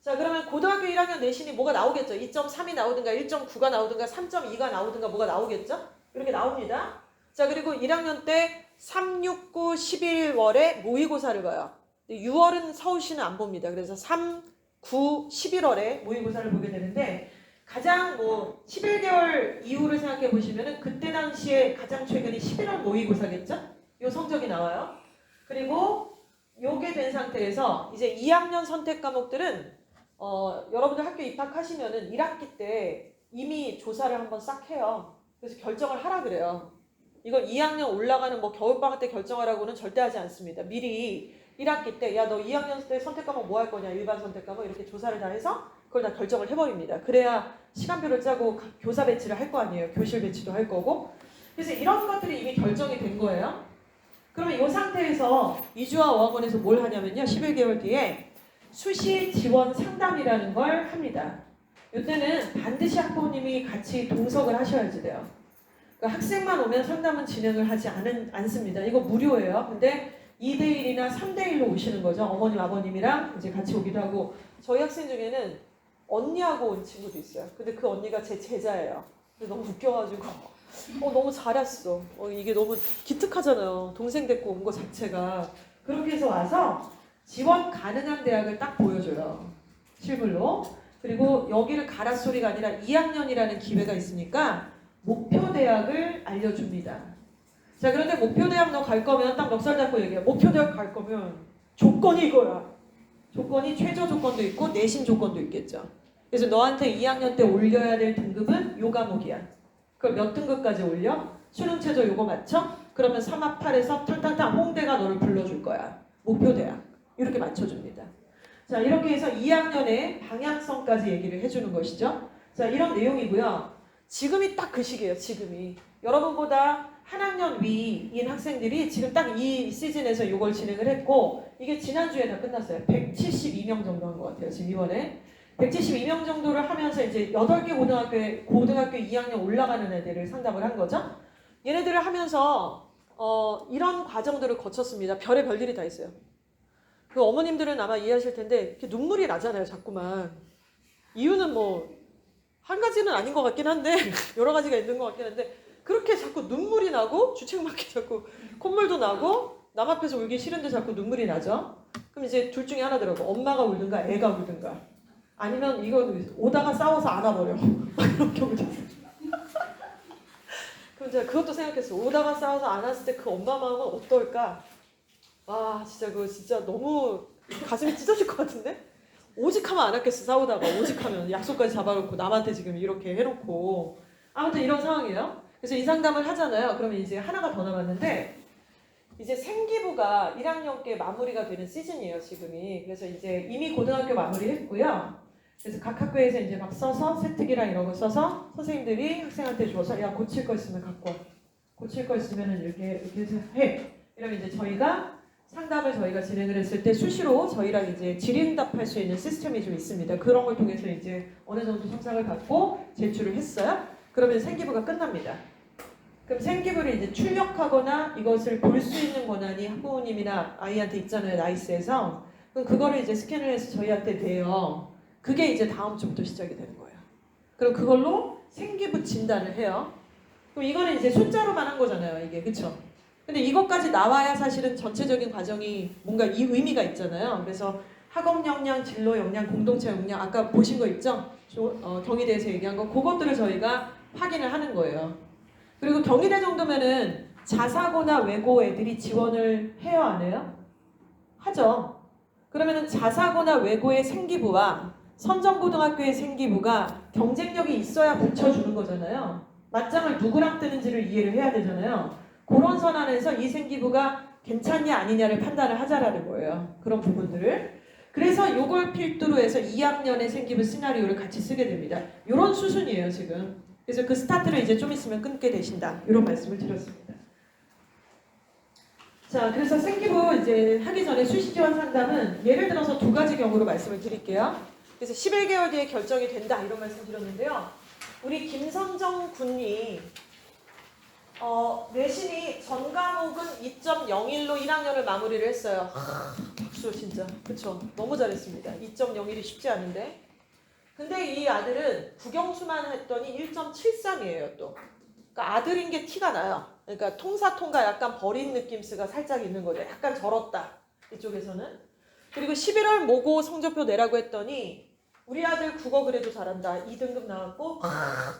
자, 그러면 고등학교 1학년 내신이 뭐가 나오겠죠? 2.3이 나오든가 1.9가 나오든가 3.2가 나오든가 뭐가 나오겠죠? 이렇게 나옵니다. 자, 그리고 1학년 때 3, 6, 9, 11월에 모의고사를 봐요. 6월은 서울시는 안 봅니다. 그래서 3, 9, 11월에 모의고사를 보게 되는데 가장 11개월 이후를 생각해 보시면은 그때 당시에 가장 최근이 11월 모의고사겠죠? 요 성적이 나와요. 그리고 요게 된 상태에서 이제 2학년 선택 과목들은 여러분들 학교 입학하시면은 1학기 때 이미 조사를 한번 싹 해요. 그래서 결정을 하라 그래요. 이건 2학년 올라가는 겨울방학 때 결정하라고는 절대 하지 않습니다. 미리 1학기 때 야 너 2학년 때 선택 과목 뭐 할 거냐 일반 선택 과목 이렇게 조사를 다 해서 그걸 다 결정을 해버립니다. 그래야 시간표를 짜고 교사 배치를 할 거 아니에요. 교실 배치도 할 거고. 그래서 이런 것들이 이미 결정이 된 거예요. 그러면 이 상태에서 이주와 어학원에서 뭘 하냐면요. 11개월 뒤에 수시 지원 상담이라는 걸 합니다. 이때는 반드시 학부모님이 같이 동석을 하셔야지 돼요. 그러니까 학생만 오면 상담은 진행을 하지 않습니다. 이거 무료예요. 근데 2대1이나 3대1로 오시는 거죠. 어머님, 아버님이랑 이제 같이 오기도 하고 저희 학생 중에는 언니하고 온 친구도 있어요. 근데 그 언니가 제 제자예요. 근데 너무 웃겨가지고 너무 잘했어. 이게 너무 기특하잖아요. 동생 데리고 온 거 자체가. 그렇게 해서 와서 지원 가능한 대학을 딱 보여줘요. 실물로. 그리고 여기를 가라 소리가 아니라 2학년이라는 기회가 있으니까 목표 대학을 알려줍니다. 자, 그런데 목표 대학 너 갈 거면 딱 넉살 잡고 얘기해. 목표 대학 갈 거면 조건이 이거야. 조건이 최저 조건도 있고 내신 조건도 있겠죠. 그래서 너한테 2학년 때 올려야 될 등급은 요 과목이야. 그걸 몇 등급까지 올려? 수능 최저 요거 맞춰? 그러면 3합8에서 탕탕탕 홍대가 너를 불러줄 거야. 목표 대학. 이렇게 맞춰줍니다. 자, 이렇게 해서 2학년의 방향성까지 얘기를 해주는 것이죠. 자, 이런 내용이고요. 지금이 딱 그 시기예요. 지금이. 여러분보다 한 학년 위인 학생들이 지금 딱 이 시즌에서 이걸 진행을 했고 이게 지난주에 다 끝났어요. 172명 정도 한 것 같아요. 지금 이번에. 172명 정도를 하면서 이제 8개 고등학교 2학년 올라가는 애들을 상담을 한 거죠. 얘네들을 하면서 이런 과정들을 거쳤습니다. 별의 별일이 다 있어요. 그 어머님들은 아마 이해하실 텐데 이렇게 눈물이 나잖아요. 자꾸만. 이유는 한 가지는 아닌 것 같긴 한데 여러 가지가 있는 것 같긴 한데 그렇게 자꾸 눈물이 나고 주책맞게 자꾸 콧물도 나고 남 앞에서 울기 싫은데 자꾸 눈물이 나죠. 그럼 이제 둘 중에 하나더라고. 엄마가 울든가 애가 울든가 아니면 이거 오다가 싸워서 안아버려. 이런 경우도 있어요. 그럼 제가 그것도 생각했어. 오다가 싸워서 안았을 때 그 엄마 마음은 어떨까? 와 진짜 그거 진짜 너무 가슴이 찢어질 것 같은데? 오직하면 안 했겠어. 싸우다가 오직하면 약속까지 잡아놓고 남한테 지금 이렇게 해놓고 아무튼 이런 상황이에요. 그래서 이 상담을 하잖아요. 그러면 이제 하나가 더 남았는데 이제 생기부가 1학년께 마무리가 되는 시즌이에요. 지금이. 그래서 이제 이미 고등학교 마무리했고요. 그래서 각 학교에서 이제 막 써서 세특이랑 이런 거 써서 선생님들이 학생한테 줘서 야 고칠 거 있으면 갖고 와. 고칠 거 있으면 이렇게 해서 해. 이러면 이제 상담을 저희가 진행을 했을 때 수시로 저희랑 이제 질의응답할 수 있는 시스템이 좀 있습니다. 그런 걸 통해서 이제 어느 정도 성적을 받고 제출을 했어요. 그러면 생기부가 끝납니다. 그럼 생기부를 이제 출력하거나 이것을 볼 수 있는 권한이 학부모님이나 아이한테 있잖아요. 나이스에서. 그럼 그거를 이제 스캔을 해서 저희한테 내요. 그게 이제 다음 주부터 시작이 되는 거예요. 그럼 그걸로 생기부 진단을 해요. 그럼 이거는 이제 숫자로만 한 거잖아요. 이게 그쵸? 근데 이것까지 나와야 사실은 전체적인 과정이 뭔가 이 의미가 있잖아요. 그래서 학업 역량, 진로 역량, 공동체 역량 아까 보신 거 있죠? 경희대에서 얘기한 거 그것들을 저희가 확인을 하는 거예요. 그리고 경희대 정도면은 자사고나 외고 애들이 지원을 해요, 안 해요? 하죠. 그러면은 자사고나 외고의 생기부와 선정고등학교의 생기부가 경쟁력이 있어야 붙여주는 거잖아요. 맞짱을 누구랑 뜨는지를 이해를 해야 되잖아요. 그런 선안에서 이 생기부가 괜찮냐 아니냐를 판단을 하자라는 거예요. 그런 부분들을. 그래서 요걸 필두로 해서 2학년의 생기부 시나리오를 같이 쓰게 됩니다. 요런 수순이에요, 지금. 그래서 그 스타트를 이제 좀 있으면 끊게 되신다. 이런 말씀을 드렸습니다. 자, 그래서 생기부 이제 하기 전에 수시 지원 상담은 예를 들어서 2가지 경우로 말씀을 드릴게요. 그래서 11개월 뒤에 결정이 된다. 이런 말씀 드렸는데요. 우리 김선정 군이 내신이 전 과목은 2.01로 1학년을 마무리를 했어요. 박수 진짜. 그쵸? 너무 잘했습니다. 2.01이 쉽지 않은데. 근데 이 아들은 국영수만 했더니 1.73이에요 또. 그러니까 아들인 게 티가 나요. 그러니까 통사 약간 버린 느낌스가 살짝 있는 거죠. 약간 절었다. 이쪽에서는. 그리고 11월 모고 성적표 내라고 했더니 우리 아들 국어 그래도 잘한다. 2등급 나왔고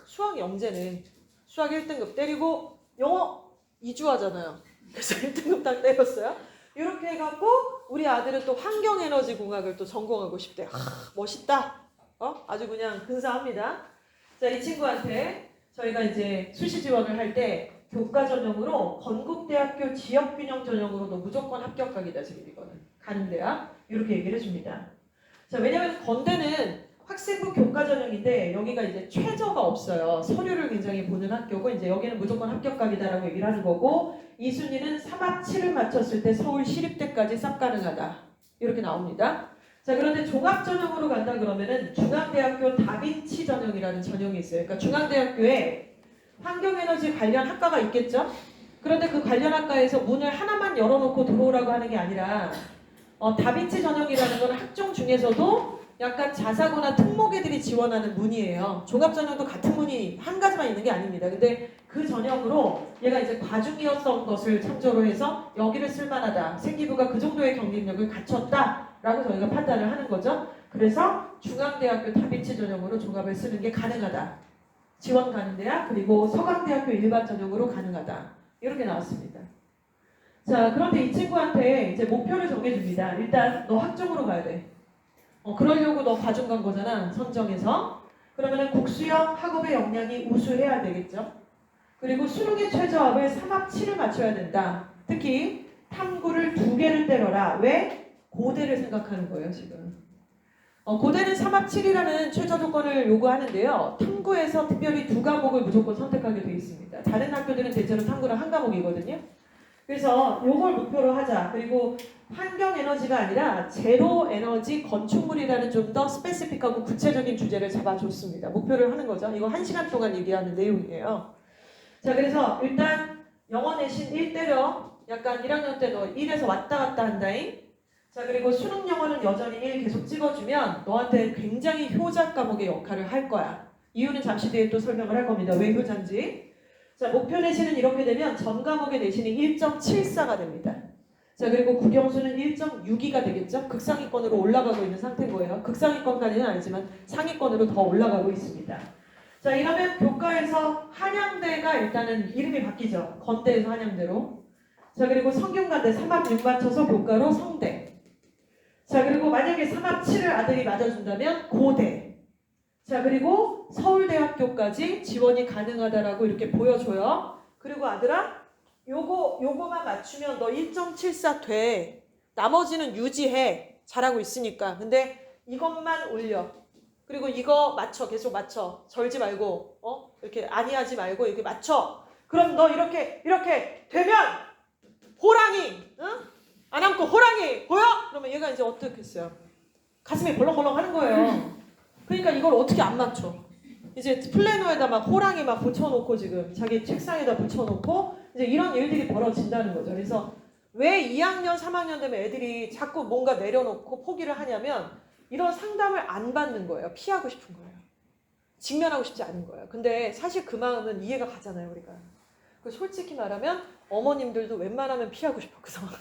수학 영재는 수학 1등급 때리고 영어 2주 하잖아요. 그래서 1등급 딱 때렸어요. 이렇게 해갖고 우리 아들은 또 환경에너지공학을 또 전공하고 싶대요. 멋있다. 아주 그냥 근사합니다. 자, 이 친구한테 저희가 이제 수시 지원을 할 때 교과 전형으로 건국대학교 지역균형 전형으로도 무조건 합격각이다. 지금 이거는 가는 대학 이렇게 얘기를 해줍니다. 자, 왜냐면 건대는 학생부 교과 전형인데 여기가 이제 최저가 없어요. 서류를 굉장히 보는 학교고 이제 여기는 무조건 합격각이다라고 얘기를 하는 거고 이순위는 3합 7을 맞췄을 때 서울 시립대까지 싹 가능하다. 이렇게 나옵니다. 자, 그런데 종합 전형으로 간다 그러면은 중앙대학교 다빈치 전형이라는 전형이 있어요. 그러니까 중앙대학교에 환경에너지 관련 학과가 있겠죠? 그런데 그 관련 학과에서 문을 하나만 열어놓고 들어오라고 하는 게 아니라 다빈치 전형이라는 건 학종 중에서도 약간 자사고나 특목애들이 지원하는 문이에요. 종합전형도 같은 문이 한 가지만 있는 게 아닙니다. 근데 그 전형으로 얘가 이제 과중이었던 것을 참조로 해서 여기를 쓸만하다. 생기부가 그 정도의 경쟁력을 갖췄다라고 저희가 판단을 하는 거죠. 그래서 중앙대학교 다빈치 전형으로 종합을 쓰는 게 가능하다. 지원 가는 대학 그리고 서강대학교 일반 전형으로 가능하다. 이렇게 나왔습니다. 자, 그런데 이 친구한테 이제 목표를 정해줍니다. 일단 너 학종으로 가야 돼. 그러려고 너 과중 간 거잖아. 선정해서. 그러면은 국수형 학업의 역량이 우수해야 되겠죠. 그리고 수능의 최저합을 3합 7을 맞춰야 된다. 특히 탐구를 2개를 때려라. 왜? 고대를 생각하는 거예요 지금. 고대는 3합 7이라는 최저 조건을 요구하는데요. 탐구에서 특별히 2과목을 무조건 선택하게 되어 있습니다. 다른 학교들은 대체로 탐구는 1과목이거든요. 그래서 요걸 목표로 하자. 그리고 환경 에너지가 아니라 제로 에너지 건축물이라는 좀 더 스페시픽하고 구체적인 주제를 잡아줬습니다. 목표를 하는 거죠. 이거 1시간 동안 얘기하는 내용이에요. 자, 그래서 일단 영어 내신 1 때려. 약간 1학년 때 너 1에서 왔다 갔다 한다잉. 자, 그리고 수능 영어는 여전히 1 계속 찍어주면 너한테 굉장히 효자 과목의 역할을 할 거야. 이유는 잠시 뒤에 또 설명을 할 겁니다. 왜 효자인지. 자, 목표 내신은 이렇게 되면 전 과목의 내신이 1.74가 됩니다. 자, 그리고 국영수는 1.62가 되겠죠? 극상위권으로 올라가고 있는 상태인 거예요. 극상위권까지는 아니지만 상위권으로 더 올라가고 있습니다. 자, 이러면 교과에서 한양대가 일단은 이름이 바뀌죠. 건대에서 한양대로. 자, 그리고 성균관대 3합 6 맞춰서 교과로 성대. 자, 그리고 만약에 3합 7을 아들이 맞아준다면 고대. 자, 그리고 서울대학교까지 지원이 가능하다라고 이렇게 보여줘요. 그리고 아들아, 요거만 맞추면 너 1.74 돼. 나머지는 유지해. 잘하고 있으니까. 근데 이것만 올려. 그리고 이거 맞춰. 계속 맞춰. 절지 말고, 이렇게 아니하지 말고 이렇게 맞춰. 그럼 너 이렇게 되면 호랑이, 응? 안 안고 호랑이 보여? 그러면 얘가 이제 어떻게 했어요? 가슴이 벌렁벌렁 하는 거예요. 그러니까 이걸 어떻게 안 맞춰? 이제 플래너에다 막 호랑이 막 붙여놓고 지금 자기 책상에다 붙여놓고 이제 이런 일들이 벌어진다는 거죠. 그래서 왜 2학년, 3학년 되면 애들이 자꾸 뭔가 내려놓고 포기를 하냐면 이런 상담을 안 받는 거예요. 피하고 싶은 거예요. 직면하고 싶지 않은 거예요. 근데 사실 그 마음은 이해가 가잖아요, 우리가. 솔직히 말하면 어머님들도 웬만하면 피하고 싶어, 그 상황을.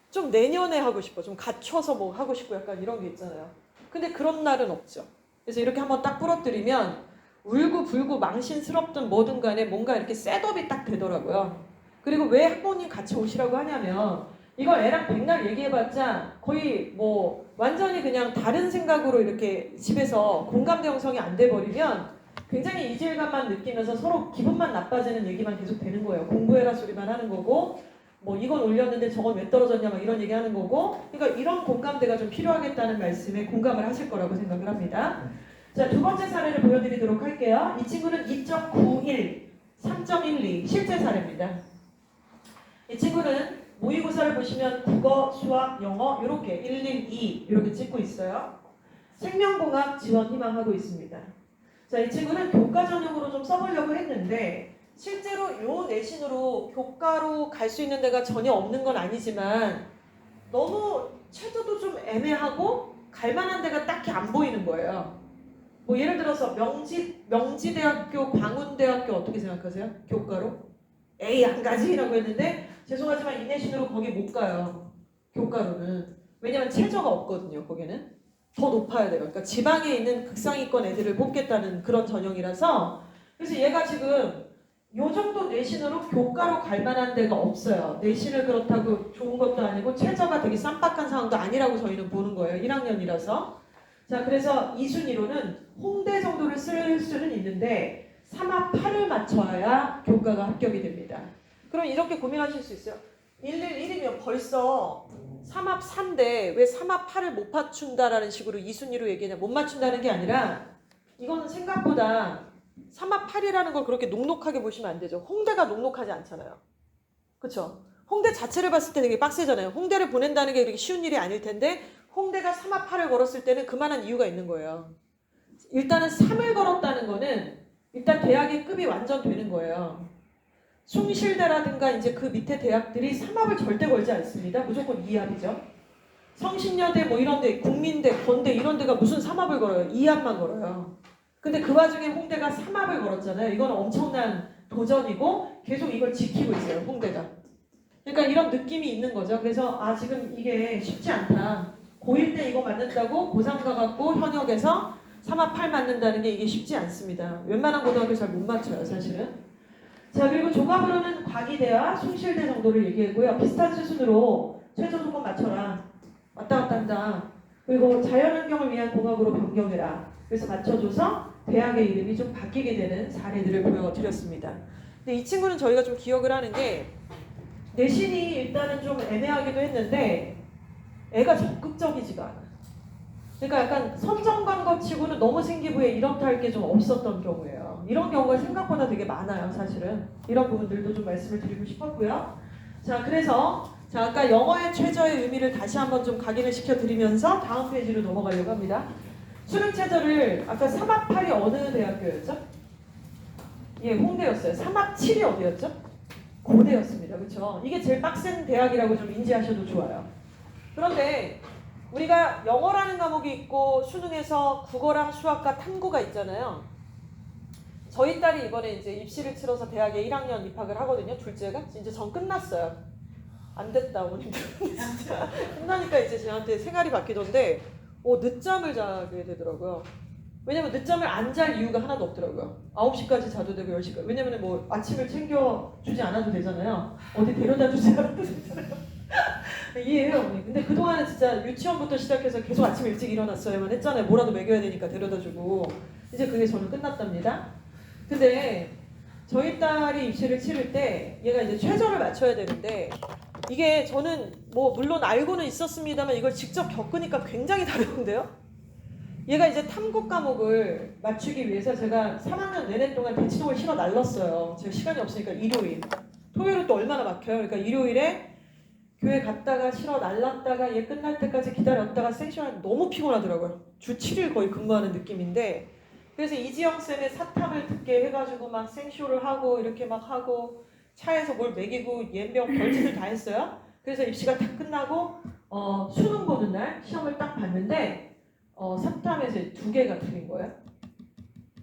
좀 내년에 하고 싶어. 좀 갖춰서 뭐 하고 싶고 약간 이런 게 있잖아요. 근데 그런 날은 없죠. 그래서 이렇게 한번 딱 부러뜨리면 울고불고 망신스럽든 뭐든 간에 뭔가 이렇게 셋업이 딱 되더라고요. 그리고 왜 학부모님 같이 오시라고 하냐면 이걸 애랑 백날 얘기해봤자 거의 뭐 완전히 그냥 다른 생각으로 이렇게 집에서 공감대 형성이 안 돼버리면 굉장히 이질감만 느끼면서 서로 기분만 나빠지는 얘기만 계속 되는 거예요. 공부해라 소리만 하는 거고 뭐 이건 올렸는데 저건 왜 떨어졌냐 막 이런 얘기 하는 거고, 그러니까 이런 공감대가 좀 필요하겠다는 말씀에 공감을 하실 거라고 생각을 합니다. 자, 두 번째 사례를 보여드리도록 할게요. 이 친구는 2.91, 3.12 실제 사례입니다. 이 친구는 모의고사를 보시면 국어, 수학, 영어 이렇게 1, 1, 2 이렇게 찍고 있어요. 생명공학 지원 희망하고 있습니다. 자, 이 친구는 교과 전형으로 좀 써보려고 했는데 실제로 요 내신으로 교과로 갈 수 있는 데가 전혀 없는 건 아니지만 너무 최저도 좀 애매하고 갈 만한 데가 딱히 안 보이는 거예요. 뭐 예를 들어서 명지대학교, 광운대학교 어떻게 생각하세요? 교과로? 에이 안 가지라고 했는데 죄송하지만 이 내신으로 거기 못 가요. 교과로는. 왜냐면 최저가 없거든요. 거기는. 더 높아야 돼요. 그러니까 지방에 있는 극상위권 애들을 뽑겠다는 그런 전형이라서 그래서 얘가 지금 요 정도 내신으로 교과로 갈 만한 데가 없어요. 내신을 그렇다고 좋은 것도 아니고 최저가 되게 쌈박한 상황도 아니라고 저희는 보는 거예요. 1학년이라서. 자, 그래서 이 순위로는 홍대 정도를 쓸 수는 있는데 3합 8을 맞춰야 교과가 합격이 됩니다. 그럼 이렇게 고민하실 수 있어요. 111이면 벌써 3합 3인데 왜 3합 8을 못 맞춘다라는 식으로 이 순위로 얘기하냐. 못 맞춘다는 게 아니라 이거는 생각보다 3합 8이라는 걸 그렇게 녹록하게 보시면 안 되죠. 홍대가 녹록하지 않잖아요. 그렇죠? 홍대 자체를 봤을 때 되게 빡세잖아요. 홍대를 보낸다는 게 그렇게 쉬운 일이 아닐 텐데 홍대가 3합 8을 걸었을 때는 그만한 이유가 있는 거예요. 일단은 3을 걸었다는 거는 일단 대학의 급이 완전 되는 거예요. 숭실대라든가 이제 그 밑에 대학들이 3합을 절대 걸지 않습니다. 무조건 2합이죠. 성신여대 뭐 이런 데, 국민대, 건대 이런 데가 무슨 3합을 걸어요. 2합만 걸어요. 근데 그 와중에 홍대가 3합을 걸었잖아요. 이건 엄청난 도전이고 계속 이걸 지키고 있어요. 홍대가. 그러니까 이런 느낌이 있는 거죠. 그래서 아 지금 이게 쉽지 않다. 고1 때 이거 맞는다고 고3 가갖고 현역에서 3합 8 맞는다는 게 이게 쉽지 않습니다. 웬만한 고등학교 잘 못 맞춰요. 사실은. 자 그리고 종합으로는 과기대와 숭실대 정도를 얘기했고요. 비슷한 수순으로 최저 조건 맞춰라. 왔다 갔다 한다. 그리고 자연환경을 위한 공학으로 변경해라. 그래서 맞춰줘서 대학의 이름이 좀 바뀌게 되는 사례들을 보여드렸습니다. 근데 이 친구는 저희가 좀 기억을 하는 게 내신이 일단은 좀 애매하기도 했는데 애가 적극적이지가 않아. 그러니까 약간 선정관 것 치고는 너무 생기부에 이렇다 할 게 좀 없었던 경우예요. 이런 경우가 생각보다 되게 많아요, 사실은. 이런 부분들도 좀 말씀을 드리고 싶었고요. 자, 그래서 자 아까 영어의 최저의 의미를 다시 한번 좀 각인을 시켜드리면서 다음 페이지로 넘어가려고 합니다. 수능 최저를 아까 3합 8이 어느 대학교였죠? 예, 홍대였어요. 3합 7이 어디였죠? 고대였습니다. 그렇죠? 이게 제일 빡센 대학이라고 좀 인지하셔도 좋아요. 그런데 우리가 영어라는 과목이 있고 수능에서 국어랑 수학과 탐구가 있잖아요. 저희 딸이 이번에 이제 입시를 치러서 대학에 1학년 입학을 하거든요. 둘째가. 이제 전 끝났어요. 안 됐다 어머님들. 진짜 끝나니까 이제 저한테 생활이 바뀌던데 늦잠을 자게 되더라고요. 왜냐면 늦잠을 안 잘 이유가 하나도 없더라고요. 9시까지 자도 되고 10시까지. 왜냐면 뭐 아침을 챙겨주지 않아도 되잖아요. 어디 데려다 주지 않아도 되잖아요. 이해해요 어머니. 근데 그동안은 진짜 유치원부터 시작해서 계속 아침 일찍 일어났어야만 했잖아요. 뭐라도 먹여야 되니까 데려다 주고. 이제 그게 저는 끝났답니다. 근데 저희 딸이 입시를 치를 때 얘가 이제 최저를 맞춰야 되는데 이게 저는 뭐 물론 알고는 있었습니다만 이걸 직접 겪으니까 굉장히 다르던데요. 얘가 이제 탐구 과목을 맞추기 위해서 제가 3학년 내내 동안 대치동을 실어 날랐어요. 제가 시간이 없으니까 일요일. 토요일은 또 얼마나 막혀요. 그러니까 일요일에 교회 갔다가 실어 날랐다가 얘 끝날 때까지 기다렸다가 섹션 너무 피곤하더라고요. 주 7일 거의 근무하는 느낌인데 그래서 이지영 쌤의 사탐을 듣게 해가지고 막 생쇼를 하고 이렇게 막 하고 차에서 뭘 먹이고 연병 별짓을 다 했어요. 그래서 입시가 다 끝나고 수능 보는 날 시험을 딱 봤는데 사탐에서 2개가 틀린 거예요.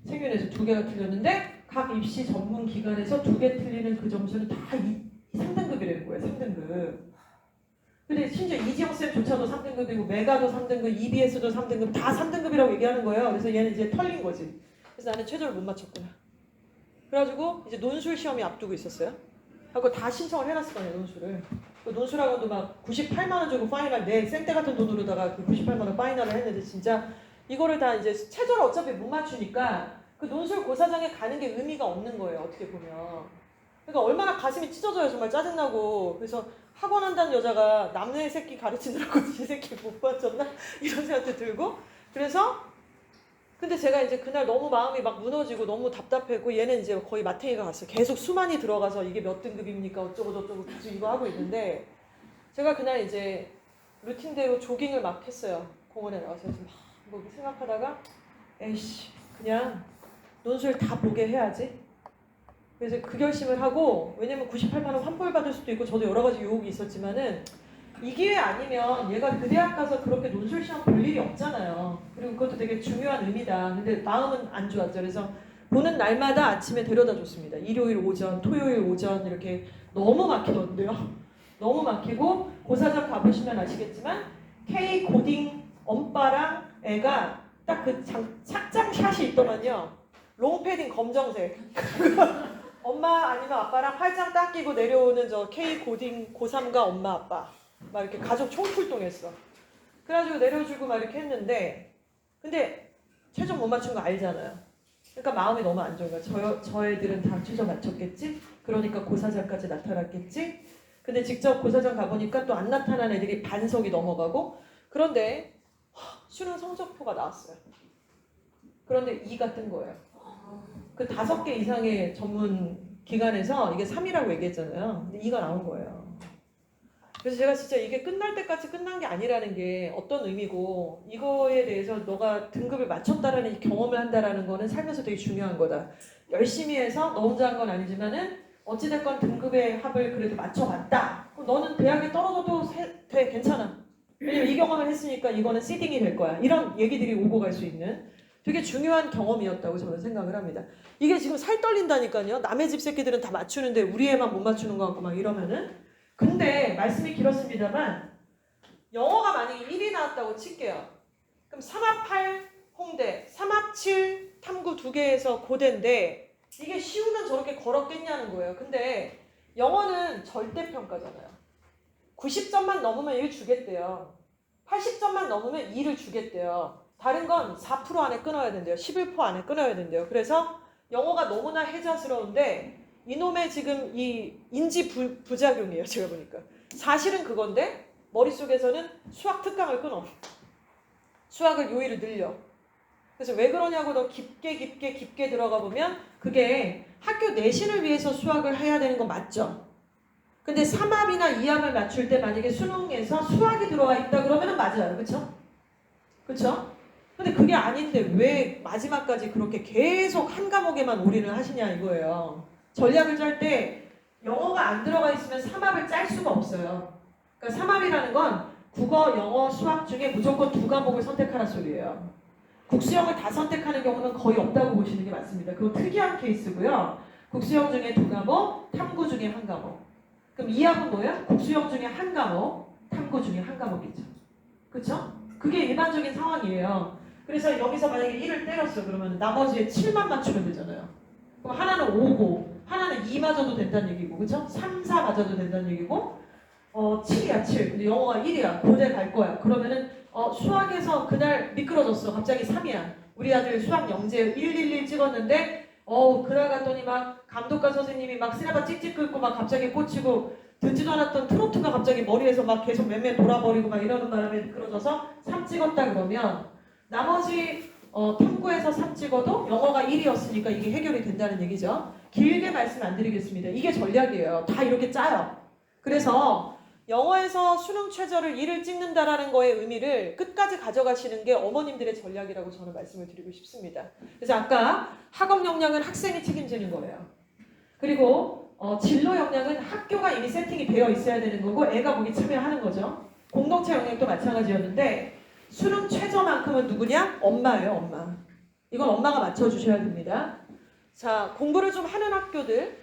생윤에서 2개가 틀렸는데 각 입시 전문 기관에서 2개 틀리는 그 점수는 다 3등급이라는 거예요. 3등급. 근데 심지어 이지영 쌤조차도 3등급이고 메가도 3등급, EBS도 3등급 다 3등급이라고 얘기하는 거예요. 그래서 얘는 이제 털린 거지. 그래서 나는 최저를 못 맞췄구나. 그래가지고 이제 논술 시험이 앞두고 있었어요. 하고 다 신청을 해놨을 거예요, 논술을. 그 논술학원도 막 98만 원 주고 파이널 내 생떼 같은 돈으로다가 그 98만 원 파이널을 했는데 진짜 이거를 다 이제 최저를 어차피 못 맞추니까 그 논술 고사장에 가는 게 의미가 없는 거예요, 어떻게 보면. 그러니까 얼마나 가슴이 찢어져요, 정말 짜증나고. 그래서 학원 한다는 여자가 남의 새끼 가르치느라고 이 새끼 못 맞췄나? 이런 생각도 들고. 그래서 근데 제가 이제 그날 너무 마음이 막 무너지고 너무 답답했고 얘는 이제 거의 마탱이가 갔어요. 계속 수만이 들어가서 이게 몇 등급입니까? 어쩌고 저쩌고 계속 이거 하고 있는데 제가 그날 이제 루틴대로 조깅을 막 했어요. 공원에 나와서 막 뭐 생각하다가 에이씨 그냥 논술 다 보게 해야지. 그래서 그 결심을 하고, 왜냐면 98만 원 환불 받을 수도 있고 저도 여러 가지 유혹이 있었지만은 이 기회 아니면 얘가 그 대학 가서 그렇게 논술 시험 볼 일이 없잖아요. 그리고 그것도 되게 중요한 의미다. 근데 마음은 안 좋았죠. 그래서 보는 날마다 아침에 데려다 줬습니다. 일요일 오전, 토요일 오전 이렇게 너무 막히던데요. 너무 막히고 고사장 가보시면 아시겠지만 K 고딩 엄빠랑 애가 딱 그 착장샷이 있더만요. 롱패딩 검정색. 엄마 아니면 아빠랑 팔짱 딱 끼고 내려오는 저 K 고딩 고3과 엄마 아빠 막 이렇게 가족 총출동했어. 그래가지고 내려주고 막 이렇게 했는데, 근데 최종 못 맞춘 거 알잖아요. 그러니까 마음이 너무 안 좋은 거야. 저 애들은 다 최저 맞췄겠지? 그러니까 고사장까지 나타났겠지? 근데 직접 고사장 가보니까 또 안 나타난 애들이 반석이 넘어가고, 그런데 수능 성적표가 나왔어요. 그런데 2가 뜬 거예요. 그 5개 이상의 전문 기관에서 이게 3이라고 얘기했잖아요. 근데 2가 나온 거예요. 그래서 제가 진짜 이게 끝날 때까지 끝난 게 아니라는 게 어떤 의미고, 이거에 대해서 너가 등급을 맞췄다라는 경험을 한다라는 거는 살면서 되게 중요한 거다. 열심히 해서 너 혼자 한 건 아니지만은 어찌됐건 등급의 합을 그래도 맞춰봤다. 그럼 너는 대학에 떨어져도 돼, 괜찮아. 왜냐면 이 경험을 했으니까 이거는 시딩이 될 거야. 이런 얘기들이 오고 갈 수 있는 되게 중요한 경험이었다고 저는 생각을 합니다. 이게 지금 살 떨린다니까요. 남의 집 새끼들은 다 맞추는데 우리 애만 못 맞추는 것 같고 막 이러면은. 근데 말씀이 길었습니다만 영어가 만약에 1이 나왔다고 칠게요. 그럼 3합8 홍대, 3합7 탐구 2개에서 고대인데 이게 쉬우면 저렇게 걸었겠냐는 거예요. 근데 영어는 절대평가잖아요. 90점만 넘으면 1 주겠대요. 80점만 넘으면 2를 주겠대요. 다른 건 4% 안에 끊어야 된대요. 11% 안에 끊어야 된대요. 그래서 영어가 너무나 해자스러운데 이놈의 지금 이 인지 부작용이에요. 제가 보니까. 사실은 그건데 머릿속에서는 수학 특강을 끊어. 수학을 요일을 늘려. 그래서 왜 그러냐고 더 깊게 들어가 보면 그게 학교 내신을 위해서 수학을 해야 되는 건 맞죠. 근데 3합이나 2합을 맞출 때 만약에 수능에서 수학이 들어와 있다 그러면 맞아요. 그쵸? 그쵸? 근데 그게 아닌데 왜 마지막까지 그렇게 계속 한 과목에만 올인을 하시냐 이거예요. 전략을 짤 때 영어가 안 들어가 있으면 3합을 짤 수가 없어요. 그러니까 3합이라는 건 국어, 영어, 수학 중에 무조건 2과목을 선택하라 소리예요. 국수형을 다 선택하는 경우는 거의 없다고 보시는 게 맞습니다. 그건 특이한 케이스고요. 국수형 중에 2과목, 탐구 중에 1과목. 그럼 2합은 뭐예요? 국수형 중에 1과목, 탐구 중에 1과목이죠. 그쵸? 그게 일반적인 상황이에요. 그래서 여기서 만약에 1을 때렸어. 그러면 나머지에 7만 맞추면 되잖아요. 그럼 하나는 5고, 하나는 2 맞아도 된다는 얘기고, 그쵸? 3, 4 맞아도 된다는 얘기고, 7이야, 7. 근데 영어가 1이야. 고대 갈 거야. 그러면은, 수학에서 그날 미끄러졌어. 갑자기 3이야. 우리 아들 수학 영재 111 찍었는데, 그날 갔더니 막 감독과 선생님이 막 시나바 찍찍 긁고 막 갑자기 꽂히고, 듣지도 않았던 트로트가 갑자기 머리에서 막 계속 맴매 돌아버리고 막 이러는 바람에 미끄러져서 3 찍었다 그러면, 나머지 탐구에서 3 찍어도 영어가 1이었으니까 이게 해결이 된다는 얘기죠. 길게 말씀 안 드리겠습니다. 이게 전략이에요. 다 이렇게 짜요. 그래서 영어에서 수능 최저를 1을 찍는다라는 거의 의미를 끝까지 가져가시는 게 어머님들의 전략이라고 저는 말씀을 드리고 싶습니다. 그래서 아까 학업 역량은 학생이 책임지는 거예요. 그리고 진로 역량은 학교가 이미 세팅이 되어 있어야 되는 거고 애가 거기 참여하는 거죠. 공동체 역량도 마찬가지였는데 수능 최저만큼은 누구냐? 엄마예요, 엄마. 이건 엄마가 맞춰주셔야 됩니다. 자, 공부를 좀 하는 학교들,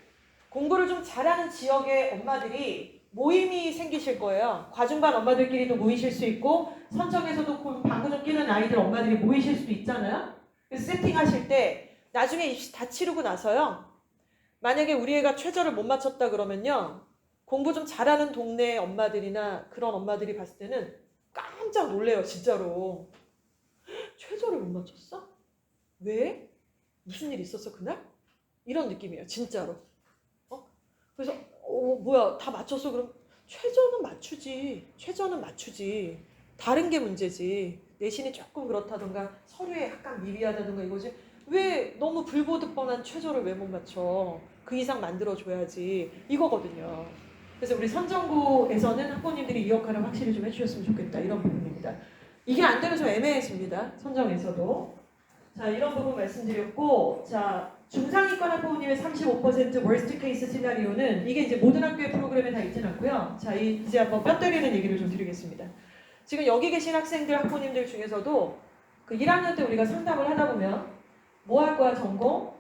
공부를 좀 잘하는 지역의 엄마들이 모임이 생기실 거예요. 과중반 엄마들끼리도 모이실 수 있고 선정에서도 방구 좀 끼는 아이들 엄마들이 모이실 수도 있잖아요. 그래서 세팅하실 때 나중에 입시 다 치르고 나서요. 만약에 우리 애가 최저를 못 맞췄다 그러면요. 공부 좀 잘하는 동네 엄마들이나 그런 엄마들이 봤을 때는 깜짝 놀래요, 진짜로. 최저를 못 맞췄어? 왜? 무슨 일 있었어, 그날? 이런 느낌이에요, 진짜로. 그래서, 뭐야, 다 맞췄어? 그럼 최저는 맞추지. 최저는 맞추지. 다른 게 문제지. 내신이 조금 그렇다던가, 서류에 약간 미비하다던가 이거지. 왜 너무 불보듯 뻔한 최저를 왜 못 맞춰? 그 이상 만들어줘야지. 이거거든요. 그래서 우리 선정고에서는 학부모님들이 이 역할을 확실히 좀 해주셨으면 좋겠다. 이런 부분입니다. 이게 안 되면 좀 애매해집니다. 선정에서도. 자, 이런 부분 말씀드렸고, 자, 중상위권 학부모님의 35% worst case 시나리오는 이게 이제 모든 학교의 프로그램에 다 있진 않고요. 자, 이제 한번 뼈 때리는 얘기를 좀 드리겠습니다. 지금 여기 계신 학생들, 학부모님들 중에서도 그 1학년 때 우리가 상담을 하다 보면 뭐 할 거야, 전공?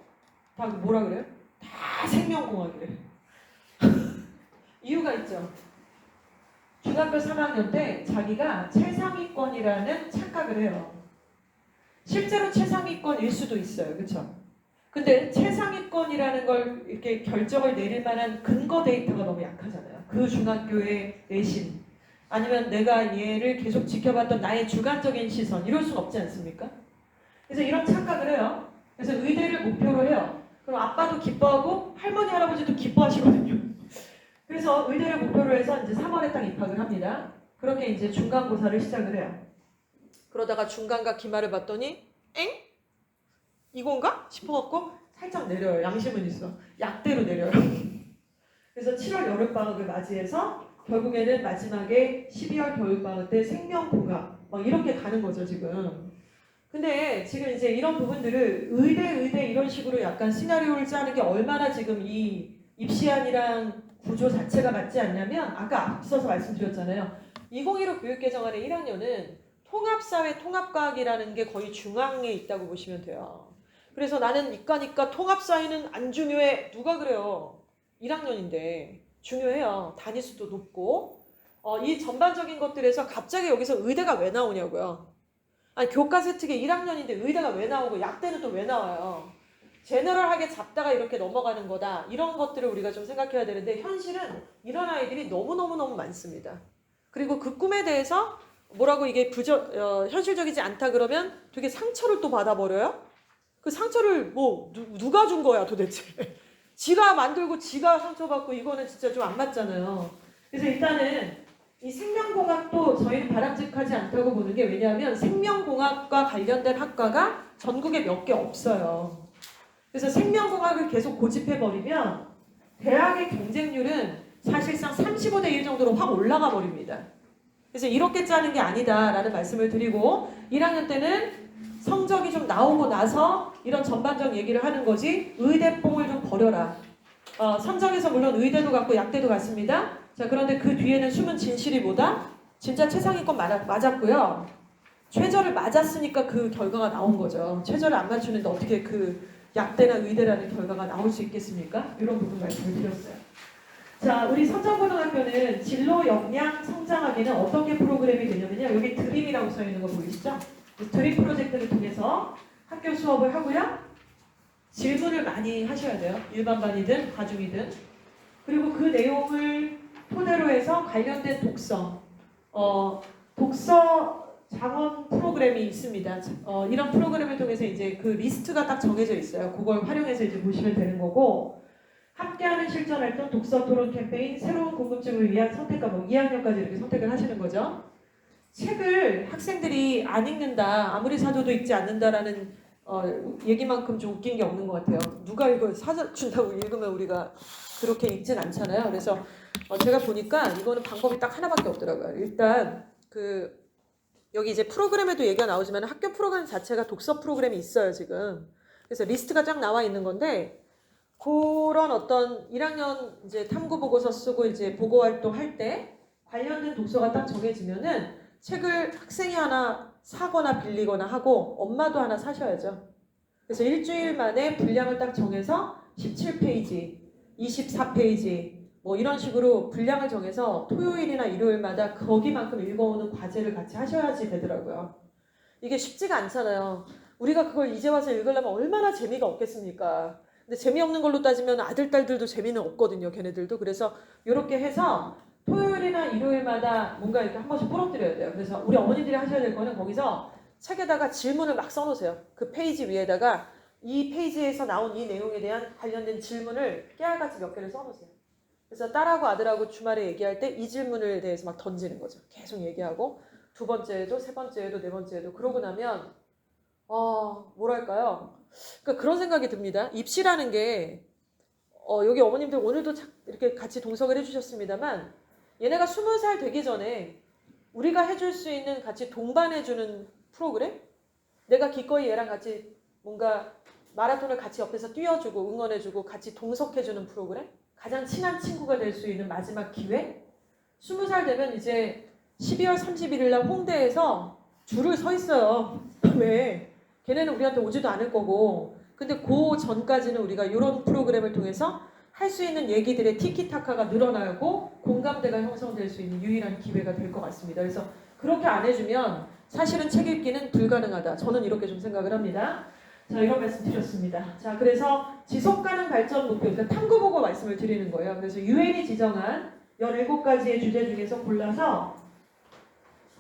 다 뭐라 그래요? 다 생명공학이래. 이유가 있죠. 중학교 3학년 때 자기가 최상위권이라는 착각을 해요. 실제로 최상위권일 수도 있어요. 그렇죠? 근데 최상위권이라는 걸 이렇게 결정을 내릴 만한 근거 데이터가 너무 약하잖아요. 그 중학교의 내신 아니면 내가 얘를 계속 지켜봤던 나의 주관적인 시선 이럴 순 없지 않습니까? 그래서 이런 착각을 해요. 그래서 의대를 목표로 해요. 그럼 아빠도 기뻐하고 할머니 할아버지도 기뻐하시거든요. 그래서 의대를 목표로 해서 이제 3월에 딱 입학을 합니다. 그렇게 이제 중간고사를 시작을 해요. 그러다가 중간과 기말을 봤더니 엥? 이건가? 싶어갖고 살짝 내려요. 양심은 있어. 약대로 내려요. 그래서 7월 여름방학을 맞이해서 결국에는 마지막에 12월 겨울방학 때 생명공학 막 이렇게 가는 거죠 지금. 근데 지금 이제 이런 부분들을 의대 이런 식으로 약간 시나리오를 짜는 게 얼마나 지금 이 입시안이랑 구조 자체가 맞지 않냐면 아까 앞서서 말씀드렸잖아요. 2015 교육개정안의 1학년은 통합사회 통합과학이라는 게 거의 중앙에 있다고 보시면 돼요. 그래서 나는 이과니까 통합사회는 안 중요해. 누가 그래요? 1학년인데 중요해요. 단위수도 높고 이 전반적인 것들에서 갑자기 여기서 의대가 왜 나오냐고요. 아니 교과세 특에 1학년인데 의대가 왜 나오고 약대는 또 왜 나와요. 제너럴하게 잡다가 이렇게 넘어가는 거다. 이런 것들을 우리가 좀 생각해야 되는데 현실은 이런 아이들이 너무너무 많습니다. 그리고 그 꿈에 대해서 뭐라고 이게 현실적이지 않다 그러면 되게 상처를 또 받아버려요. 그 상처를 뭐 누가 준 거야 도대체. 지가 만들고 지가 상처받고 이거는 진짜 좀 안 맞잖아요. 그래서 일단은 이 생명공학도 저희는 바람직하지 않다고 보는 게 왜냐하면 생명공학과 관련된 학과가 전국에 몇 개 없어요. 그래서 생명공학을 계속 고집해버리면 대학의 경쟁률은 사실상 35대 1 정도로 확 올라가 버립니다. 그래서 이렇게 짜는 게 아니다라는 말씀을 드리고 1학년 때는 성적이 좀 나오고 나서 이런 전반적 얘기를 하는 거지 의대뽕을 좀 버려라. 선정에서 물론 의대도 갔고 약대도 갔습니다. 자 그런데 그 뒤에는 숨은 진실이 뭐다? 진짜 최상위권 맞았고요. 최저를 맞았으니까 그 결과가 나온 거죠. 최저를 안 맞추는데 어떻게 그 약대나 의대라는 결과가 나올 수 있겠습니까? 이런 부분 말씀을 드렸어요. 자, 우리 선정고등학교는 진로 역량 성장하기는 어떤 게 프로그램이 되냐면요. 여기 드림이라고 써 있는 거 보이시죠? 드림 프로젝트를 통해서 학교 수업을 하고요. 질문을 많이 하셔야 돼요. 일반반이든 과중이든. 그리고 그 내용을 토대로 해서 관련된 독서 장원 프로그램이 있습니다. 이런 프로그램을 통해서 이제 그 리스트가 딱 정해져 있어요. 그걸 활용해서 이제 보시면 되는 거고, 함께하는 실전 활동, 독서 토론 캠페인, 새로운 궁금증을 위한 선택과 2학년까지 이렇게 선택을 하시는 거죠. 책을 학생들이 안 읽는다, 아무리 사줘도 읽지 않는다라는 얘기만큼 좀 웃긴 게 없는 것 같아요. 누가 이걸 사준다고 읽으면 우리가 그렇게 읽진 않잖아요. 그래서 제가 보니까 이거는 방법이 딱 하나밖에 없더라고요. 일단 여기 이제 프로그램에도 얘기가 나오지만 학교 프로그램 자체가 독서 프로그램이 있어요 지금. 그래서 리스트가 쫙 나와 있는 건데 그런 어떤 1학년 이제 탐구 보고서 쓰고 이제 보고 활동 할 때 관련된 독서가 딱 정해지면은 책을 학생이 하나 사거나 빌리거나 하고 엄마도 하나 사셔야죠. 그래서 일주일 만에 분량을 딱 정해서 17페이지, 24페이지 뭐 이런 식으로 분량을 정해서 토요일이나 일요일마다 거기만큼 읽어오는 과제를 같이 하셔야지 되더라고요. 이게 쉽지가 않잖아요. 우리가 그걸 이제 와서 읽으려면 얼마나 재미가 없겠습니까? 근데 재미없는 걸로 따지면 아들, 딸들도 재미는 없거든요. 걔네들도. 그래서 이렇게 해서 토요일이나 일요일마다 뭔가 이렇게 한 번씩 부러뜨려야 돼요. 그래서 우리 어머니들이 하셔야 될 거는 거기서 책에다가 질문을 막 써놓으세요. 그 페이지 위에다가 이 페이지에서 나온 이 내용에 대한 관련된 질문을 깨알같이 몇 개를 써놓으세요. 그래서 딸하고 아들하고 주말에 얘기할 때 이 질문에 대해서 막 던지는 거죠. 계속 얘기하고 두 번째에도 세 번째에도 네 번째에도 그러고 나면 뭐랄까요? 그러니까 그런 생각이 듭니다. 입시라는 게 여기 어머님들 오늘도 이렇게 같이 동석을 해주셨습니다만 얘네가 20살 되기 전에 우리가 해줄 수 있는 같이 동반해주는 프로그램? 내가 기꺼이 얘랑 같이 뭔가 마라톤을 같이 옆에서 뛰어주고 응원해주고 같이 동석해주는 프로그램, 가장 친한 친구가 될 수 있는 마지막 기회. 20살 되면 이제 12월 31일 날 홍대에서 줄을 서 있어요. 왜? 걔네는 우리한테 오지도 않을 거고. 근데 그 전까지는 우리가 이런 프로그램을 통해서 할 수 있는 얘기들의 티키타카가 늘어나고 공감대가 형성될 수 있는 유일한 기회가 될 것 같습니다. 그래서 그렇게 안 해주면 사실은 책 읽기는 불가능하다. 저는 이렇게 좀 생각을 합니다. 자, 이런 말씀 드렸습니다. 자, 그래서 지속가능 발전 목표, 그러니까 탐구 보고 말씀을 드리는 거예요. 그래서 유엔이 지정한 17가지의 주제 중에서 골라서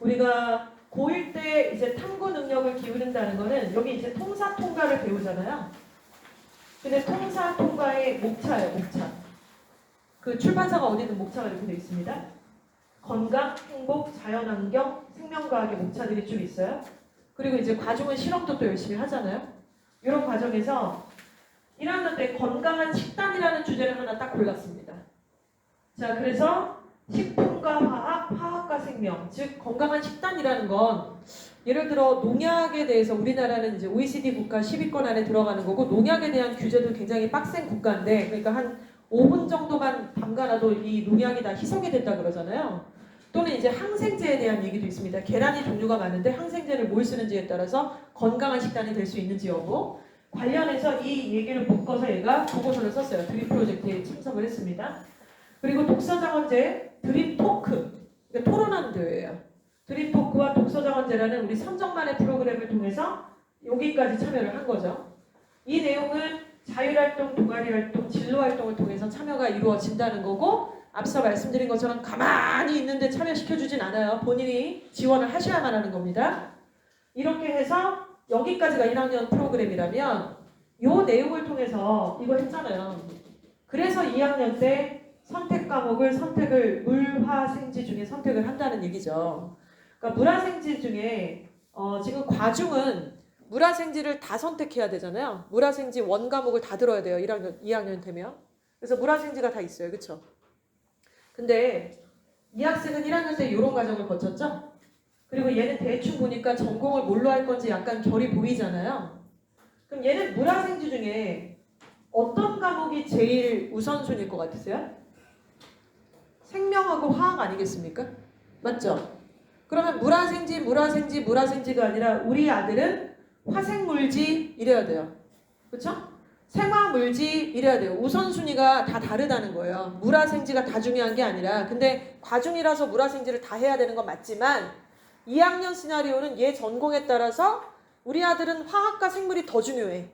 우리가 고1 때 이제 탐구 능력을 기울인다는 거는 여기 이제 통사 통과를 배우잖아요. 근데 통사 통과의 목차예요, 목차. 그 출판사가 어디든 목차가 이렇게 되어 있습니다. 건강, 행복, 자연환경, 생명과학의 목차들이 쭉 있어요. 그리고 이제 과중은 실험도 또 열심히 하잖아요. 이런 과정에서 1학년 때 건강한 식단이라는 주제를 하나 딱 골랐습니다. 자, 그래서 식품과 화학, 화학과 생명, 즉 건강한 식단이라는 건 예를 들어 농약에 대해서 우리나라는 이제 OECD 국가 10위권 안에 들어가는 거고 농약에 대한 규제도 굉장히 빡센 국가인데 그러니까 한 5분 정도만 담가놔도 이 농약이 다 희석이 된다 그러잖아요. 또는 이제 항생제에 대한 얘기도 있습니다. 계란이 종류가 많은데 항생제를 뭘 쓰는지에 따라서 건강한 식단이 될 수 있는지 여부 관련해서 이 얘기를 묶어서 얘가 보고서를 썼어요. 드림 프로젝트에 참석을 했습니다. 그리고 독서장원제 드림 토크, 그러니까 토론하는 대회예요. 드림 토크와 독서장원제라는 우리 선정만의 프로그램을 통해서 여기까지 참여를 한 거죠. 이 내용은 자율활동, 동아리활동, 진로활동을 통해서 참여가 이루어진다는 거고 앞서 말씀드린 것처럼 가만히 있는데 참여시켜주진 않아요. 본인이 지원을 하셔야만 하는 겁니다. 이렇게 해서 여기까지가 1학년 프로그램이라면 이 내용을 통해서 이거 했잖아요. 그래서 2학년 때 선택 과목을 선택을 물화생지 중에 선택을 한다는 얘기죠. 그러니까 물화생지 중에 지금 과중은 물화생지를 다 선택해야 되잖아요. 물화생지 원 과목을 다 들어야 돼요. 1학년, 2학년 되면. 그래서 물화생지가 다 있어요. 그렇죠? 근데 이 학생은 1학년 때 이런 과정을 거쳤죠? 그리고 얘는 대충 보니까 전공을 뭘로 할 건지 약간 결이 보이잖아요. 그럼 얘는 물화생지 중에 어떤 과목이 제일 우선순위일 것 같으세요? 생명하고 화학 아니겠습니까? 맞죠? 그러면 물화생지가 아니라 우리 아들은 화생물지 이래야 돼요. 그렇죠? 생화물지 이래야 돼요. 우선순위가 다 다르다는 거예요. 물화생지가 다 중요한 게 아니라 근데 과중이라서 물화생지를 다 해야 되는 건 맞지만 2학년 시나리오는 얘 전공에 따라서 우리 아들은 화학과 생물이 더 중요해.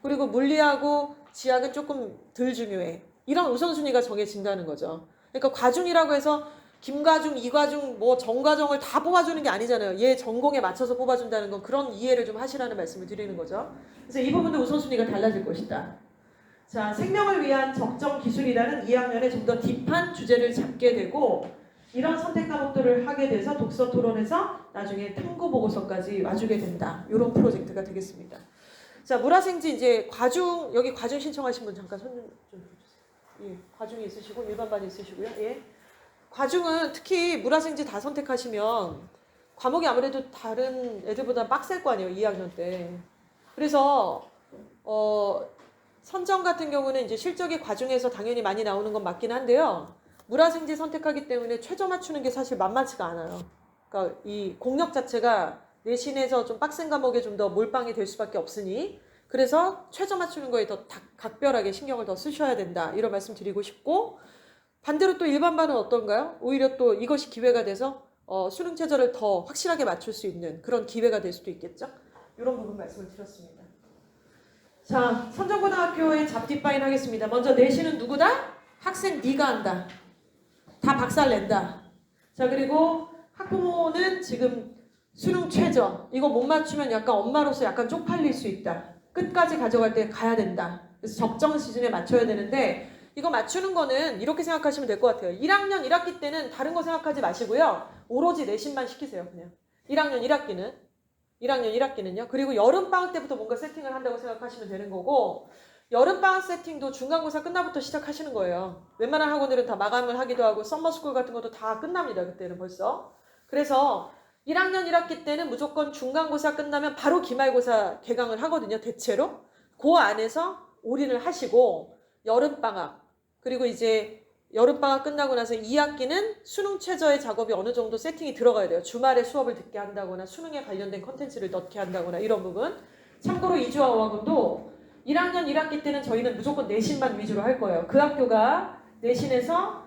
그리고 물리하고 지학은 조금 덜 중요해. 이런 우선순위가 정해진다는 거죠. 그러니까 과중이라고 해서 김과중, 이과중, 뭐 전과정을 다 뽑아주는 게 아니잖아요. 얘 전공에 맞춰서 뽑아준다는 건 그런 이해를 좀 하시라는 말씀을 드리는 거죠. 그래서 이 부분도 우선순위가 달라질 것이다. 자, 생명을 위한 적정 기술이라는 2학년에 좀 더 딥한 주제를 잡게 되고 이런 선택 과목들을 하게 돼서 독서 토론에서 나중에 탐구 보고서까지 와주게 된다. 이런 프로젝트가 되겠습니다. 자, 물화생지 이제 과중, 여기 과중 신청하신 분 잠깐 손 좀 주세요. 예, 과중이 있으시고 일반반이 있으시고요. 예. 과중은 특히 물화생지 다 선택하시면 과목이 아무래도 다른 애들보다 빡셀 거 아니에요. 2학년 때. 그래서 선정 같은 경우는 이제 실적이 과중에서 당연히 많이 나오는 건 맞긴 한데요. 물화생지 선택하기 때문에 최저 맞추는 게 사실 만만치가 않아요. 그러니까 이 공력 자체가 내신에서 좀 빡센 과목에 좀 더 몰빵이 될 수밖에 없으니 그래서 최저 맞추는 거에 더 각별하게 신경을 더 쓰셔야 된다. 이런 말씀 드리고 싶고 반대로 또 일반반은 어떤가요? 오히려 또 이것이 기회가 돼서 수능 최저를 더 확실하게 맞출 수 있는 그런 기회가 될 수도 있겠죠? 이런 부분 말씀을 드렸습니다. 자, 선정고등학교의 잡디파인 하겠습니다. 먼저 내신은 누구다? 학생 네가 한다. 다 박살낸다. 자, 그리고 학부모는 지금 수능 최저 이거 못 맞추면 약간 엄마로서 약간 쪽팔릴 수 있다. 끝까지 가져갈 때 가야 된다. 그래서 적정 시즌에 맞춰야 되는데 이거 맞추는 거는 이렇게 생각하시면 될 것 같아요. 1학년 1학기 때는 다른 거 생각하지 마시고요. 오로지 내신만 시키세요. 그냥 1학년 1학기는요. 그리고 여름방학 때부터 뭔가 세팅을 한다고 생각하시면 되는 거고 여름방학 세팅도 중간고사 끝나부터 시작하시는 거예요. 웬만한 학원들은 다 마감을 하기도 하고 썸머스쿨 같은 것도 다 끝납니다. 그때는 벌써. 그래서 1학년 1학기 때는 무조건 중간고사 끝나면 바로 기말고사 개강을 하거든요. 대체로. 그 안에서 올인을 하시고 여름방학 그리고 이제 여름방학 끝나고 나서 2학기는 수능 최저의 작업이 어느 정도 세팅이 들어가야 돼요. 주말에 수업을 듣게 한다거나 수능에 관련된 컨텐츠를 넣게 한다거나 이런 부분. 참고로 이주어학원도 1학년 1학기 때는 저희는 무조건 내신만 위주로 할 거예요. 그 학교가 내신에서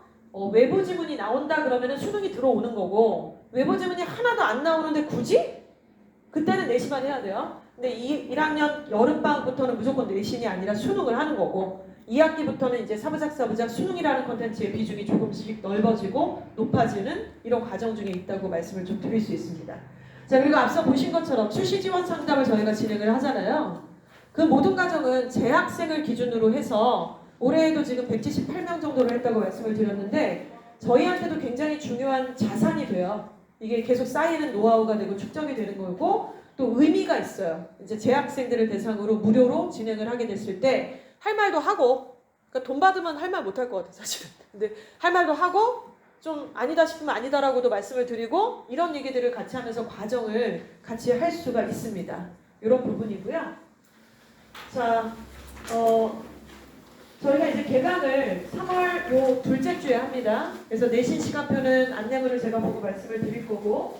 외부 지문이 나온다 그러면 수능이 들어오는 거고 외부 지문이 하나도 안 나오는데 굳이? 그때는 내신만 해야 돼요. 근데 1학년 여름방학부터는 무조건 내신이 아니라 수능을 하는 거고 2학기부터는 이제 사부작 수능이라는 컨텐츠의 비중이 조금씩 넓어지고 높아지는 이런 과정 중에 있다고 말씀을 좀 드릴 수 있습니다. 자, 그리고 앞서 보신 것처럼 출시 지원 상담을 저희가 진행을 하잖아요. 그 모든 과정은 재학생을 기준으로 해서 올해에도 지금 178명 정도를 했다고 말씀을 드렸는데 저희한테도 굉장히 중요한 자산이 돼요. 이게 계속 쌓이는 노하우가 되고 축적이 되는 거고 또 의미가 있어요. 이제 재학생들을 대상으로 무료로 진행을 하게 됐을 때 할 말도 하고 그러니까 돈 받으면 할 말 못할 것 같아요 사실은. 근데 할 말도 하고 좀 아니다 싶으면 아니다라고도 말씀을 드리고 이런 얘기들을 같이 하면서 과정을 같이 할 수가 있습니다. 이런 부분이고요. 자, 저희가 이제 개강을 3월 요 둘째 주에 합니다. 그래서 내신 시간표는 안내문을 제가 보고 말씀을 드릴 거고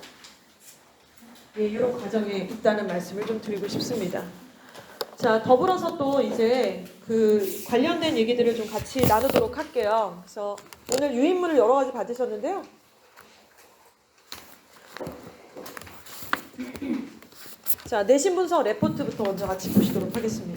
예, 이런 과정에 있다는 말씀을 좀 드리고 싶습니다. 자, 더불어서 또 이제 그 관련된 얘기들을 좀 같이 나누도록 할게요. 그래서 오늘 유인물을 여러 가지 받으셨는데요. 자, 내신 분석 레포트부터 먼저 같이 보시도록 하겠습니다.